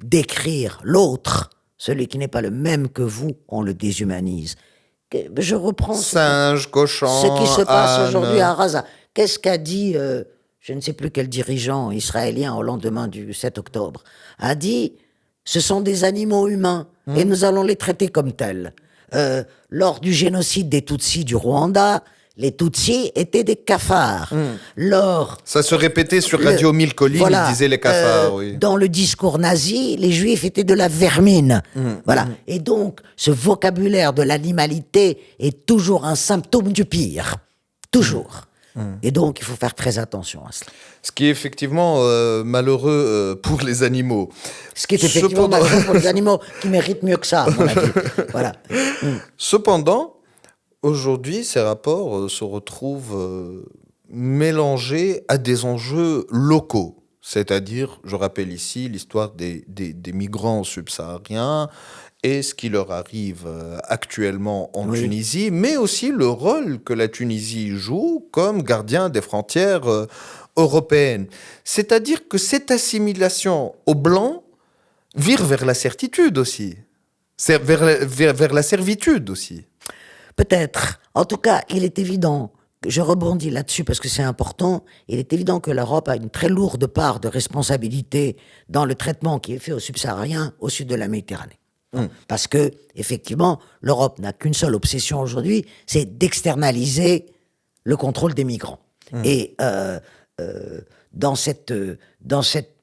décrire l'autre, celui qui n'est pas le même que vous, on le déshumanise. Je reprends Singe, cochon, ce qui se passe âne. aujourd'hui à Raza. Qu'est-ce qu'a dit, je ne sais plus quel dirigeant israélien au lendemain du 7 octobre, a dit, ce sont des animaux humains et nous allons les traiter comme tels. Lors du génocide des Tutsis du Rwanda, les Tutsis étaient des cafards. Lors Ça se répétait sur Radio 1000 Collines, voilà, il disait les cafards, oui. dans le discours nazi, les Juifs étaient de la vermine. Voilà. Et donc, ce vocabulaire de l'animalité est toujours un symptôme du pire. Toujours. Et donc, il faut faire très attention à cela. Ce qui est effectivement malheureux pour les animaux. Ce qui est effectivement Cependant- malheureux pour les animaux qui méritent mieux que ça, à mon avis. Voilà. Cependant, aujourd'hui, ces rapports se retrouvent mélangés à des enjeux locaux. C'est-à-dire, je rappelle ici l'histoire des migrants subsahariens et ce qui leur arrive actuellement en Oui. Tunisie, mais aussi le rôle que la Tunisie joue comme gardien des frontières européennes. C'est-à-dire que cette assimilation au blanc vire vers la certitude aussi, vers la servitude aussi. Peut-être. En tout cas, il est évident, je rebondis là-dessus parce que c'est important, il est évident que l'Europe a une très lourde part de responsabilité dans le traitement qui est fait aux subsahariens au sud de la Méditerranée. Parce que, effectivement, l'Europe n'a qu'une seule obsession aujourd'hui, c'est d'externaliser le contrôle des migrants. Et dans cette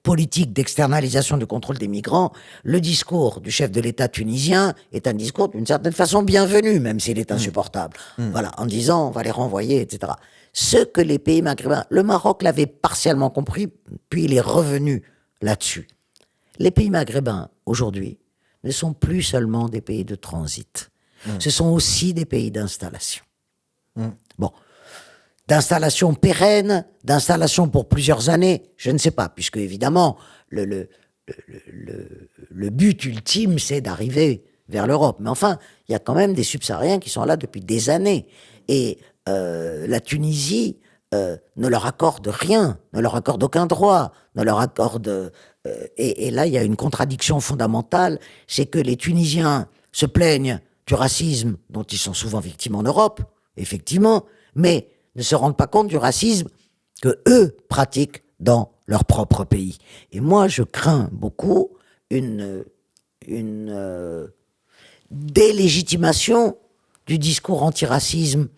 politique d'externalisation du contrôle des migrants, le discours du chef de l'État tunisien est un discours d'une certaine façon bienvenu, même s'il est insupportable. Voilà, en disant on va les renvoyer, etc. Ce que les pays maghrébins, le Maroc l'avait partiellement compris, puis il est revenu là-dessus. Les pays maghrébins, aujourd'hui, ne sont plus seulement des pays de transit. Ce sont aussi des pays d'installation. Bon. D'installation pérenne, d'installation pour plusieurs années, je ne sais pas, puisque évidemment, le but ultime, c'est d'arriver vers l'Europe. Mais enfin, il y a quand même des subsahariens qui sont là depuis des années. Et la Tunisie ne leur accorde rien, ne leur accorde aucun droit, ne leur accorde... et là, il y a une contradiction fondamentale, c'est que les Tunisiens se plaignent du racisme dont ils sont souvent victimes en Europe, effectivement, mais ne se rendent pas compte du racisme que eux pratiquent dans leur propre pays. Et moi, je crains beaucoup une délégitimation du discours antiraciste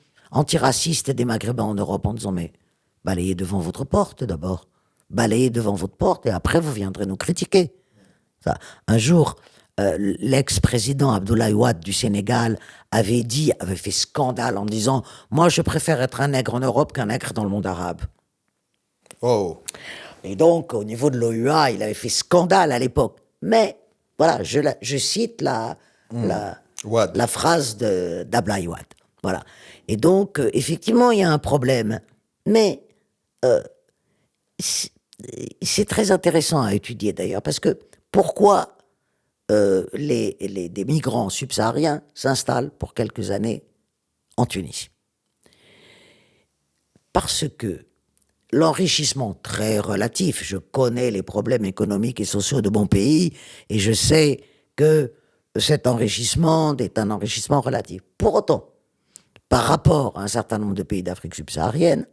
des Maghrébins en Europe en disant mais balayez devant votre porte d'abord, balayez devant votre porte et après vous viendrez nous critiquer. Ça, un jour, l'ex-président Abdoulaye Wade du Sénégal avait fait scandale en disant « Moi, je préfère être un nègre en Europe qu'un nègre dans le monde arabe. » Oh. Et donc, au niveau de l'OUA, il avait fait scandale à l'époque. Mais, voilà, je cite la phrase d'Abdoulaye Wade. Voilà. Et donc, effectivement, il y a un problème. Mais c'est très intéressant à étudier d'ailleurs, parce que pourquoi des migrants subsahariens s'installent pour quelques années en Tunisie? Parce que l'enrichissement très relatif, je connais les problèmes économiques et sociaux de mon pays, et je sais que cet enrichissement est un enrichissement relatif. Pour autant, par rapport à un certain nombre de pays d'Afrique subsaharienne,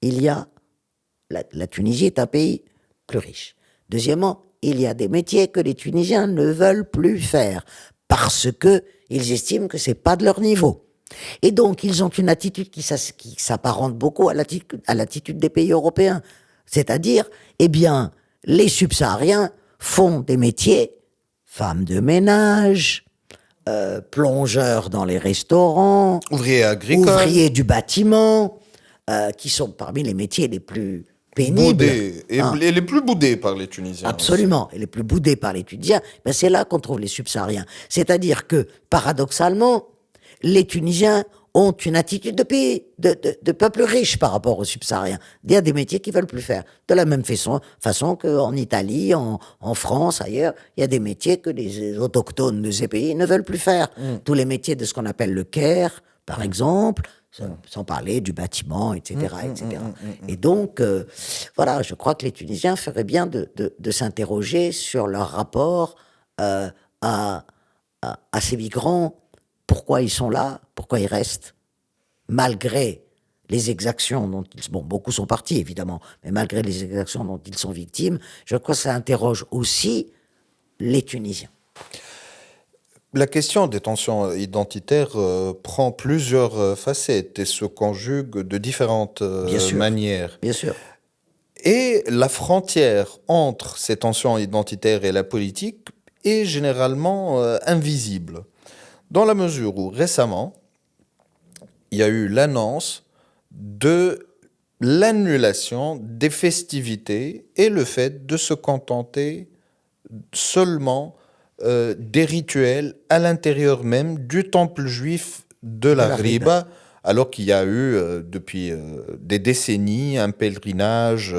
la Tunisie est un pays plus riche. Deuxièmement, il y a des métiers que les Tunisiens ne veulent plus faire parce que ils estiment que c'est pas de leur niveau. Et donc, ils ont une attitude qui s'apparente beaucoup à l'attitude des pays européens. C'est-à-dire, eh bien, les subsahariens font des métiers, femmes de ménage, plongeurs dans les restaurants, Ouvriers agricoles. ouvriers du bâtiment, qui sont parmi les métiers les plus pénibles. Boudés. Et les plus boudés par les Tunisiens. Absolument. Et les plus boudés par les Tunisiens, ben c'est là qu'on trouve les subsahariens. C'est-à-dire que, paradoxalement, les Tunisiens ont une attitude de peuple riche par rapport aux subsahariens. Il y a des métiers qu'ils veulent plus faire. De la même façon qu'en Italie, en France, ailleurs, il y a des métiers que les autochtones de ces pays ne veulent plus faire. Tous les métiers de ce qu'on appelle le care, par exemple, sans parler du bâtiment, etc., etc. Et donc, voilà, je crois que les Tunisiens feraient bien de s'interroger sur leur rapport à ces migrants, pourquoi ils sont là, pourquoi ils restent, malgré les exactions dont ils... Bon, beaucoup sont partis, évidemment, mais malgré les exactions dont ils sont victimes, je crois que ça interroge aussi les Tunisiens. La question des tensions identitaires prend plusieurs facettes et se conjugue de différentes Bien sûr, manières. bien sûr. Et la frontière entre ces tensions identitaires et la politique est généralement invisible, dans la mesure où récemment, il y a eu l'annonce de l'annulation des festivités et le fait de se contenter seulement des rituels à l'intérieur même du temple juif de la Ghriba, alors qu'il y a eu depuis des décennies un pèlerinage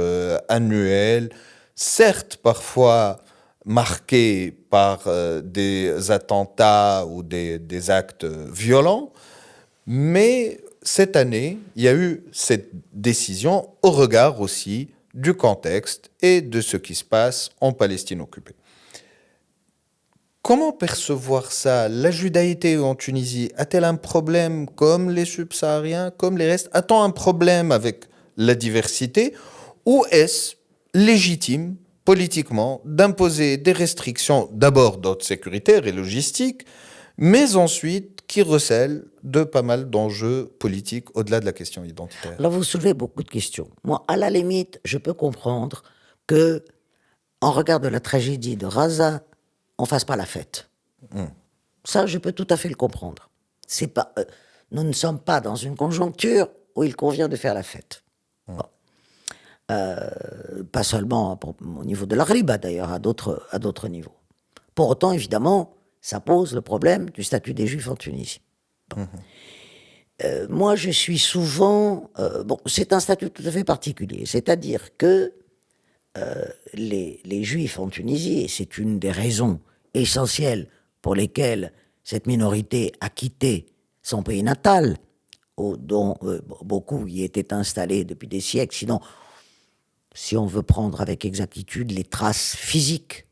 annuel, certes parfois marqué par des attentats ou des actes violents, mais cette année, il y a eu cette décision au regard aussi du contexte et de ce qui se passe en Palestine occupée. Comment percevoir ça? La judaïté en Tunisie a-t-elle un problème comme les subsahariens, comme les restes? A-t-on un problème avec la diversité? Ou est-ce légitime politiquement d'imposer des restrictions d'abord d'ordre sécuritaire et logistique, mais ensuite qui recèlent de pas mal d'enjeux politiques au-delà de la question identitaire? Alors vous soulevez beaucoup de questions. Moi, à la limite, je peux comprendre que, en regard de la tragédie de Raza, on fasse pas la fête. Ça, je peux tout à fait le comprendre. C'est pas, nous ne sommes pas dans une conjoncture où il convient de faire la fête. Bon. Pas seulement au niveau de la riba, d'ailleurs, à d'autres niveaux. Pour autant, évidemment, ça pose le problème du statut des Juifs en Tunisie. Bon. Moi, je suis souvent... bon, c'est un statut tout à fait particulier. C'est-à-dire que les Juifs en Tunisie, et c'est une des raisons essentielles pour lesquelles cette minorité a quitté son pays natal, dont beaucoup y étaient installés depuis des siècles. Sinon, si on veut prendre avec exactitude les traces physiques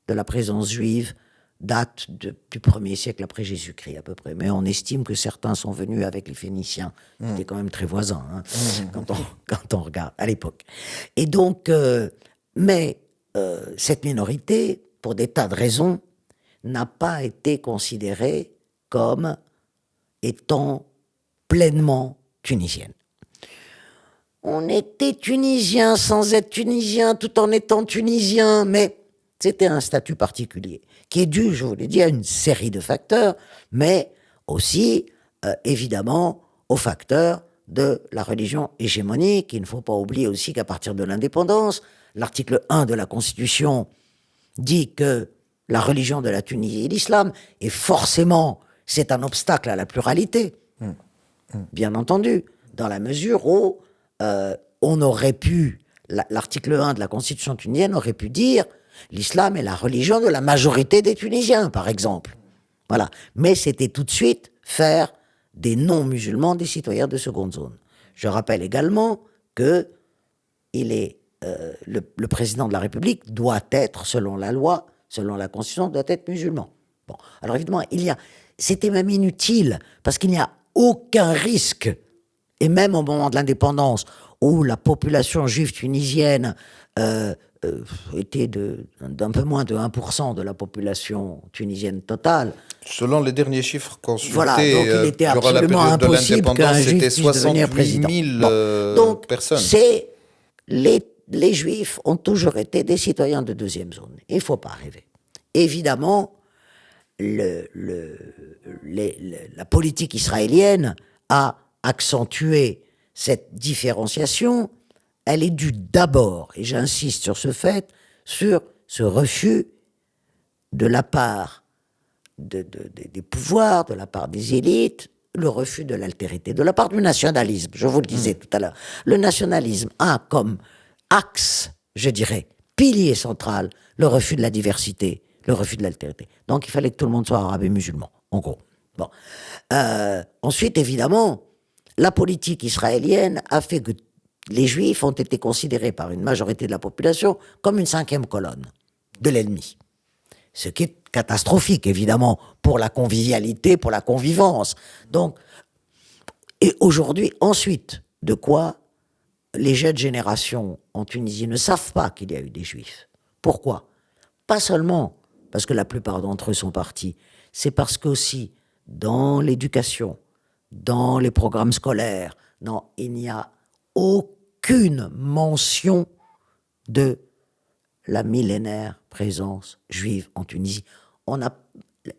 de la présence juive, datent du 1er siècle après Jésus-Christ à peu près. Mais on estime que certains sont venus avec les Phéniciens, qui étaient quand même très voisins, hein, quand on regarde à l'époque. Et donc, cette minorité, pour des tas de raisons, n'a pas été considérée comme étant pleinement tunisienne. On était tunisien sans être tunisien, tout en étant tunisien, mais c'était un statut particulier, qui est dû, je vous l'ai dit, à une série de facteurs, mais aussi, évidemment, aux facteurs de la religion hégémonique. Il ne faut pas oublier aussi qu'à partir de l'indépendance, l'article 1 de la Constitution dit que la religion de la Tunisie est l'islam, et forcément, c'est un obstacle à la pluralité, bien entendu, dans la mesure où on aurait pu, l'article 1 de la Constitution tunisienne aurait pu dire l'islam est la religion de la majorité des Tunisiens, par exemple. Voilà. Mais c'était tout de suite faire des non-musulmans des citoyens de seconde zone. Je rappelle également que le président de la République doit être, selon la loi, selon la Constitution, doit être musulman. Bon. Alors évidemment, c'était même inutile, parce qu'il n'y a aucun risque, et même au moment de l'indépendance, où la population juive tunisienne était d'un peu moins de 1% de la population tunisienne totale. Selon les derniers chiffres consultés, voilà, donc il était absolument impossible qu'un juif puisse devenir président. 000 donc, personnes. Les juifs ont toujours été des citoyens de deuxième zone. Il ne faut pas rêver. Évidemment, la politique israélienne a accentué cette différenciation. Elle est due d'abord, et j'insiste sur ce fait, sur ce refus de la part des pouvoirs, de la part des élites, le refus de l'altérité, de la part du nationalisme. Je vous le disais tout à l'heure. Le nationalisme a comme axe, je dirais, pilier central, le refus de la diversité, le refus de l'altérité. Donc il fallait que tout le monde soit arabe et musulman, en gros. Bon. Ensuite, évidemment, la politique israélienne a fait que les Juifs ont été considérés par une majorité de la population comme une cinquième colonne de l'ennemi. Ce qui est catastrophique, évidemment, pour la convivialité, pour la convivence. Donc, et aujourd'hui, ensuite, de quoi les jeunes générations en Tunisie ne savent pas qu'il y a eu des Juifs. Pourquoi? Pas seulement parce que la plupart d'entre eux sont partis, c'est parce qu'aussi, dans l'éducation, dans les programmes scolaires, non, il n'y a aucune mention de la millénaire présence juive en Tunisie.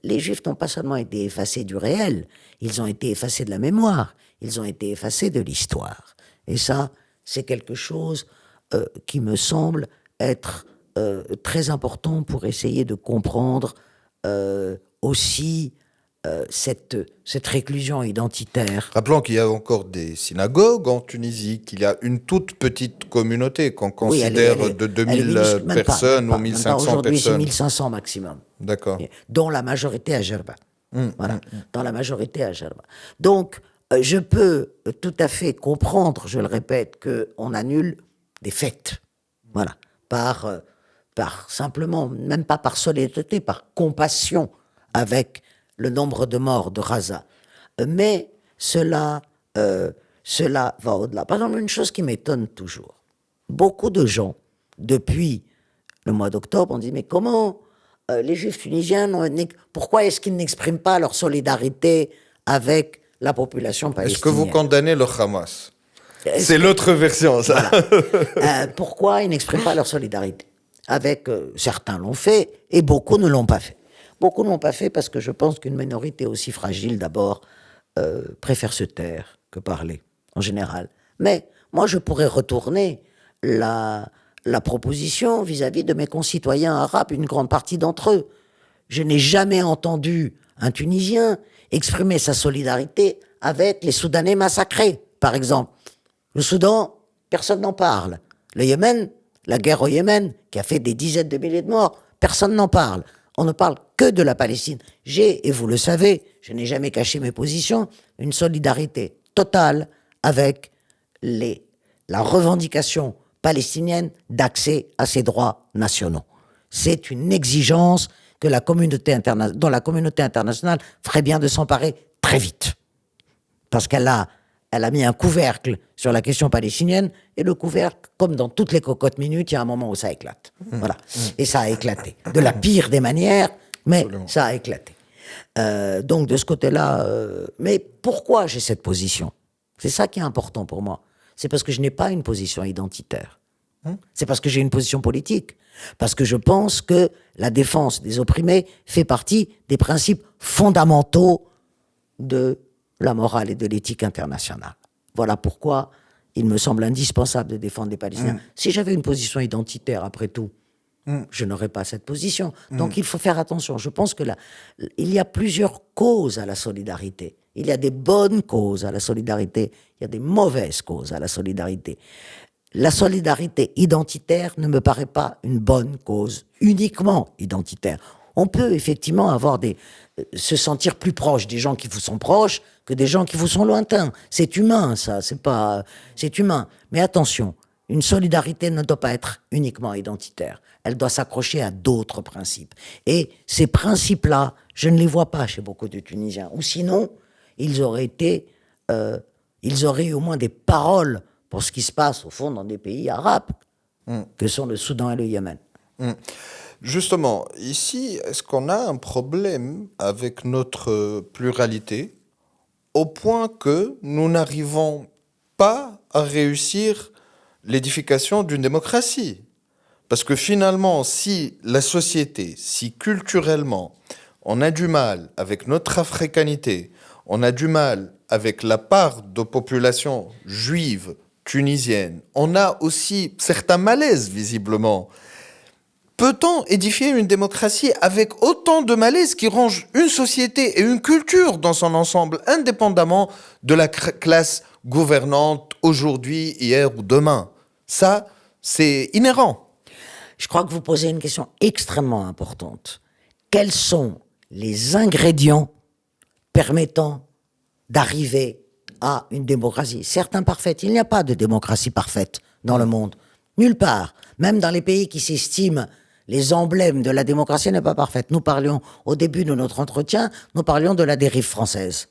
Les Juifs n'ont pas seulement été effacés du réel, ils ont été effacés de la mémoire, ils ont été effacés de l'histoire. Et ça, c'est quelque chose qui me semble être très important pour essayer de comprendre aussi cette réclusion identitaire. Rappelons qu'il y a encore des synagogues en Tunisie, qu'il y a une toute petite communauté qu'on considère de 2000 personnes ou 1500 aujourd'hui, c'est personnes. 1500 maximum. D'accord. Dont la majorité à Gerba. Voilà, dans la majorité à Gerba. Donc, je peux tout à fait comprendre, je le répète, qu'on annule des fêtes. Voilà. Par simplement, même pas par solidarité, par compassion avec le nombre de morts de Gaza. Mais cela va au-delà. Par exemple, une chose qui m'étonne toujours. Beaucoup de gens, depuis le mois d'octobre, ont dit, mais comment les Juifs tunisiens, pourquoi est-ce qu'ils n'expriment pas leur solidarité avec la population palestinienne? Est-ce que vous condamnez le Hamas? C'est l'autre version, ça. Voilà. Pourquoi ils n'expriment pas leur solidarité? Certains l'ont fait et beaucoup ne l'ont pas fait. Beaucoup ne l'ont pas fait parce que je pense qu'une minorité aussi fragile, d'abord, préfère se taire que parler, en général. Mais moi, je pourrais retourner la proposition vis-à-vis de mes concitoyens arabes, une grande partie d'entre eux. Je n'ai jamais entendu un Tunisien exprimer sa solidarité avec les Soudanais massacrés, par exemple. Le Soudan, personne n'en parle. Le Yémen, la guerre au Yémen, qui a fait des dizaines de milliers de morts, personne n'en parle. On ne parle que de la Palestine. J'ai, et vous le savez, je n'ai jamais caché mes positions, une solidarité totale avec la revendication palestinienne d'accès à ses droits nationaux. C'est une exigence dont la communauté internationale ferait bien de s'emparer très vite. Parce qu'elle a mis un couvercle sur la question palestinienne, et le couvercle, comme dans toutes les cocottes minutes, il y a un moment où ça éclate. Voilà. Et ça a éclaté. De la pire des manières, mais absolument. Ça a éclaté. Donc de ce côté-là, mais pourquoi j'ai cette position? C'est ça qui est important pour moi. C'est parce que je n'ai pas une position identitaire. C'est parce que j'ai une position politique. Parce que je pense que la défense des opprimés fait partie des principes fondamentaux de la morale et de l'éthique internationale. Voilà pourquoi il me semble indispensable de défendre les Palestiniens. Si j'avais une position identitaire, après tout, je n'aurais pas cette position. Donc il faut faire attention. Je pense que il y a plusieurs causes à la solidarité. Il y a des bonnes causes à la solidarité, il y a des mauvaises causes à la solidarité. La solidarité identitaire ne me paraît pas une bonne cause, uniquement identitaire. On peut effectivement se sentir plus proche des gens qui vous sont proches que des gens qui vous sont lointains. C'est humain, ça. C'est humain. Mais attention, une solidarité ne doit pas être uniquement identitaire. Elle doit s'accrocher à d'autres principes. Et ces principes-là, je ne les vois pas chez beaucoup de Tunisiens. Ou sinon, ils auraient eu au moins des paroles pour ce qui se passe, au fond, dans des pays arabes, que sont le Soudan et le Yémen. Justement, ici, est-ce qu'on a un problème avec notre pluralité au point que nous n'arrivons pas à réussir l'édification d'une démocratie? Parce que finalement, si la société, si culturellement, on a du mal avec notre africanité, on a du mal avec la part de population juive tunisienne, on a aussi certains malaises, visiblement. Peut-on édifier une démocratie avec autant de malaise qui range une société et une culture dans son ensemble, indépendamment de la classe gouvernante aujourd'hui, hier ou demain? Ça, c'est inhérent. Je crois que vous posez une question extrêmement importante. Quels sont les ingrédients permettant d'arriver à une démocratie, certes imparfaite. Il n'y a pas de démocratie parfaite dans le monde. Nulle part. Même dans les pays qui s'estiment les emblèmes de la démocratie n'est pas parfaite. Nous parlions, au début de notre entretien, nous parlions de la dérive française.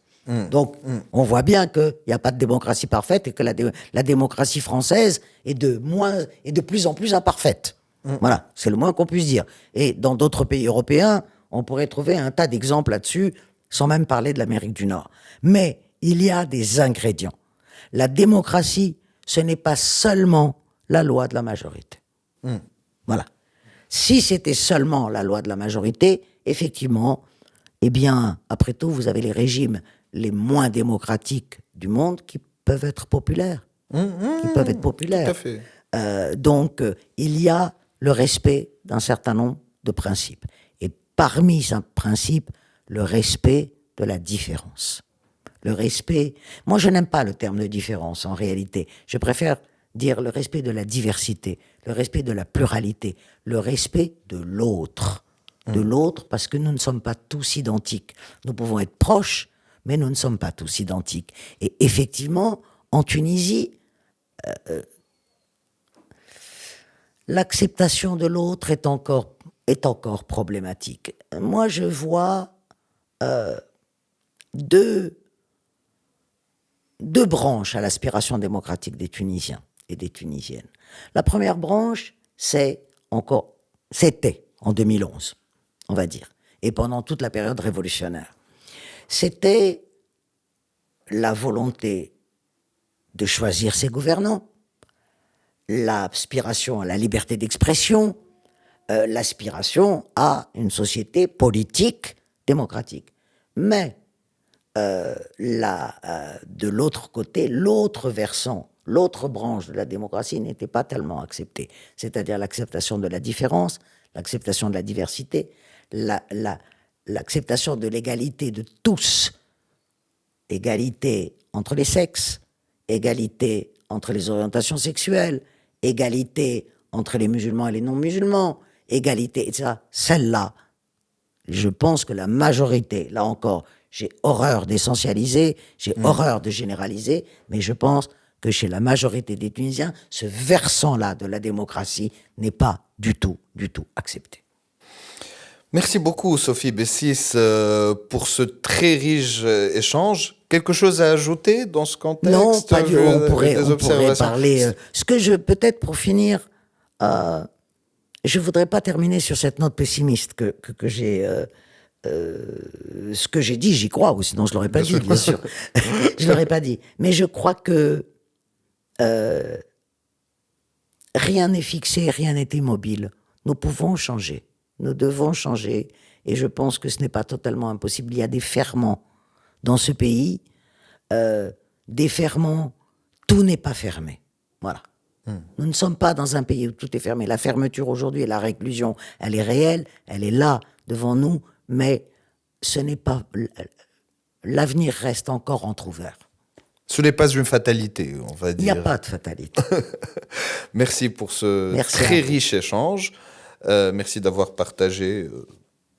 Donc, on voit bien qu'il n'y a pas de démocratie parfaite et que la démocratie française est de plus en plus imparfaite. Voilà, c'est le moins qu'on puisse dire. Et dans d'autres pays européens, on pourrait trouver un tas d'exemples là-dessus, sans même parler de l'Amérique du Nord. Mais il y a des ingrédients. La démocratie, ce n'est pas seulement la loi de la majorité. Voilà. Si c'était seulement la loi de la majorité, effectivement, eh bien, après tout, vous avez les régimes les moins démocratiques du monde qui peuvent être populaires. Qui peuvent être populaires. Tout à fait. Donc, il y a le respect d'un certain nombre de principes. Et parmi ces principes, le respect de la différence. Le respect... Moi, je n'aime pas le terme de différence, en réalité. Je préfère dire le respect de la diversité, le respect de la pluralité, le respect de l'autre. De l'autre, parce que nous ne sommes pas tous identiques. Nous pouvons être proches, mais nous ne sommes pas tous identiques. Et effectivement, en Tunisie, l'acceptation de l'autre est encore problématique. Moi, je vois deux branches à l'aspiration démocratique des Tunisiens et des Tunisiennes. La première branche, c'était en 2011, on va dire, et pendant toute la période révolutionnaire. C'était la volonté de choisir ses gouvernants, l'aspiration à la liberté d'expression, l'aspiration à une société politique démocratique. Mais de l'autre côté, l'autre versant, l'autre branche de la démocratie n'était pas tellement acceptée. C'est-à-dire l'acceptation de la différence, l'acceptation de la diversité, l'acceptation de l'égalité de tous, égalité entre les sexes, égalité entre les orientations sexuelles, égalité entre les musulmans et les non-musulmans, égalité, etc. Celle-là, je pense que la majorité, là encore, j'ai horreur d'essentialiser, j'ai horreur de généraliser, mais je pense que chez la majorité des Tunisiens, ce versant-là de la démocratie n'est pas du tout accepté. Merci beaucoup, Sophie Bessis, pour ce très riche échange. Quelque chose à ajouter dans ce contexte? Non, pas du tout. On pourrait parler. Peut-être pour finir, je voudrais pas terminer sur cette note pessimiste que j'ai. Ce que j'ai dit, j'y crois, ou sinon je l'aurais pas dit, bien sûr. Je l'aurais pas dit. Mais je crois que rien n'est fixé, rien n'est immobile. Nous pouvons changer. Nous devons changer, et je pense que ce n'est pas totalement impossible. Il y a des ferments dans ce pays, des ferments, tout n'est pas fermé. Voilà. Nous ne sommes pas dans un pays où tout est fermé. La fermeture aujourd'hui et la réclusion, elle est réelle, elle est là, devant nous, mais ce n'est pas... L'avenir reste encore entrouvert. Ce n'est pas une fatalité, on va dire. Il n'y a pas de fatalité. Merci pour ce très riche échange. Merci d'avoir partagé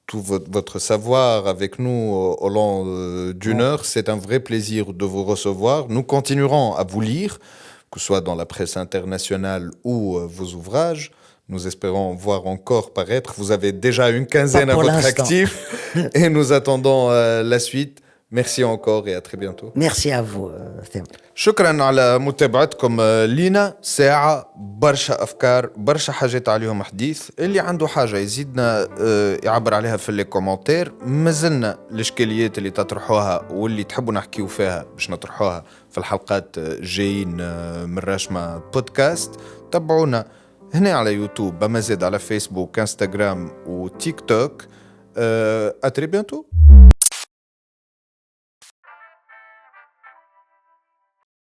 tout votre savoir avec nous au long d'une heure. C'est un vrai plaisir de vous recevoir. Nous continuerons à vous lire, que ce soit dans la presse internationale ou vos ouvrages. Nous espérons voir encore paraître. Vous avez déjà une quinzaine à votre actif et nous attendons la suite. Merci encore et à très bientôt. Merci à vous, Théo. شكرا على متابعتكم لينا. ساعة برشا أفكار، برشا حاجات عليهم حديث. اللي عنده حاجة يزيدنا يعبر عليها في الكومنتير. مازلنا الإشكاليات اللي تطرحوها واللي تحبوا نحكيو فيها باش نطرحوها في الحلقات جايين من رشمة بودكاست. تابعونا هنا على يوتيوب، بما زاد على فيسبوك، انستغرام وتيك توك. À très bientôt.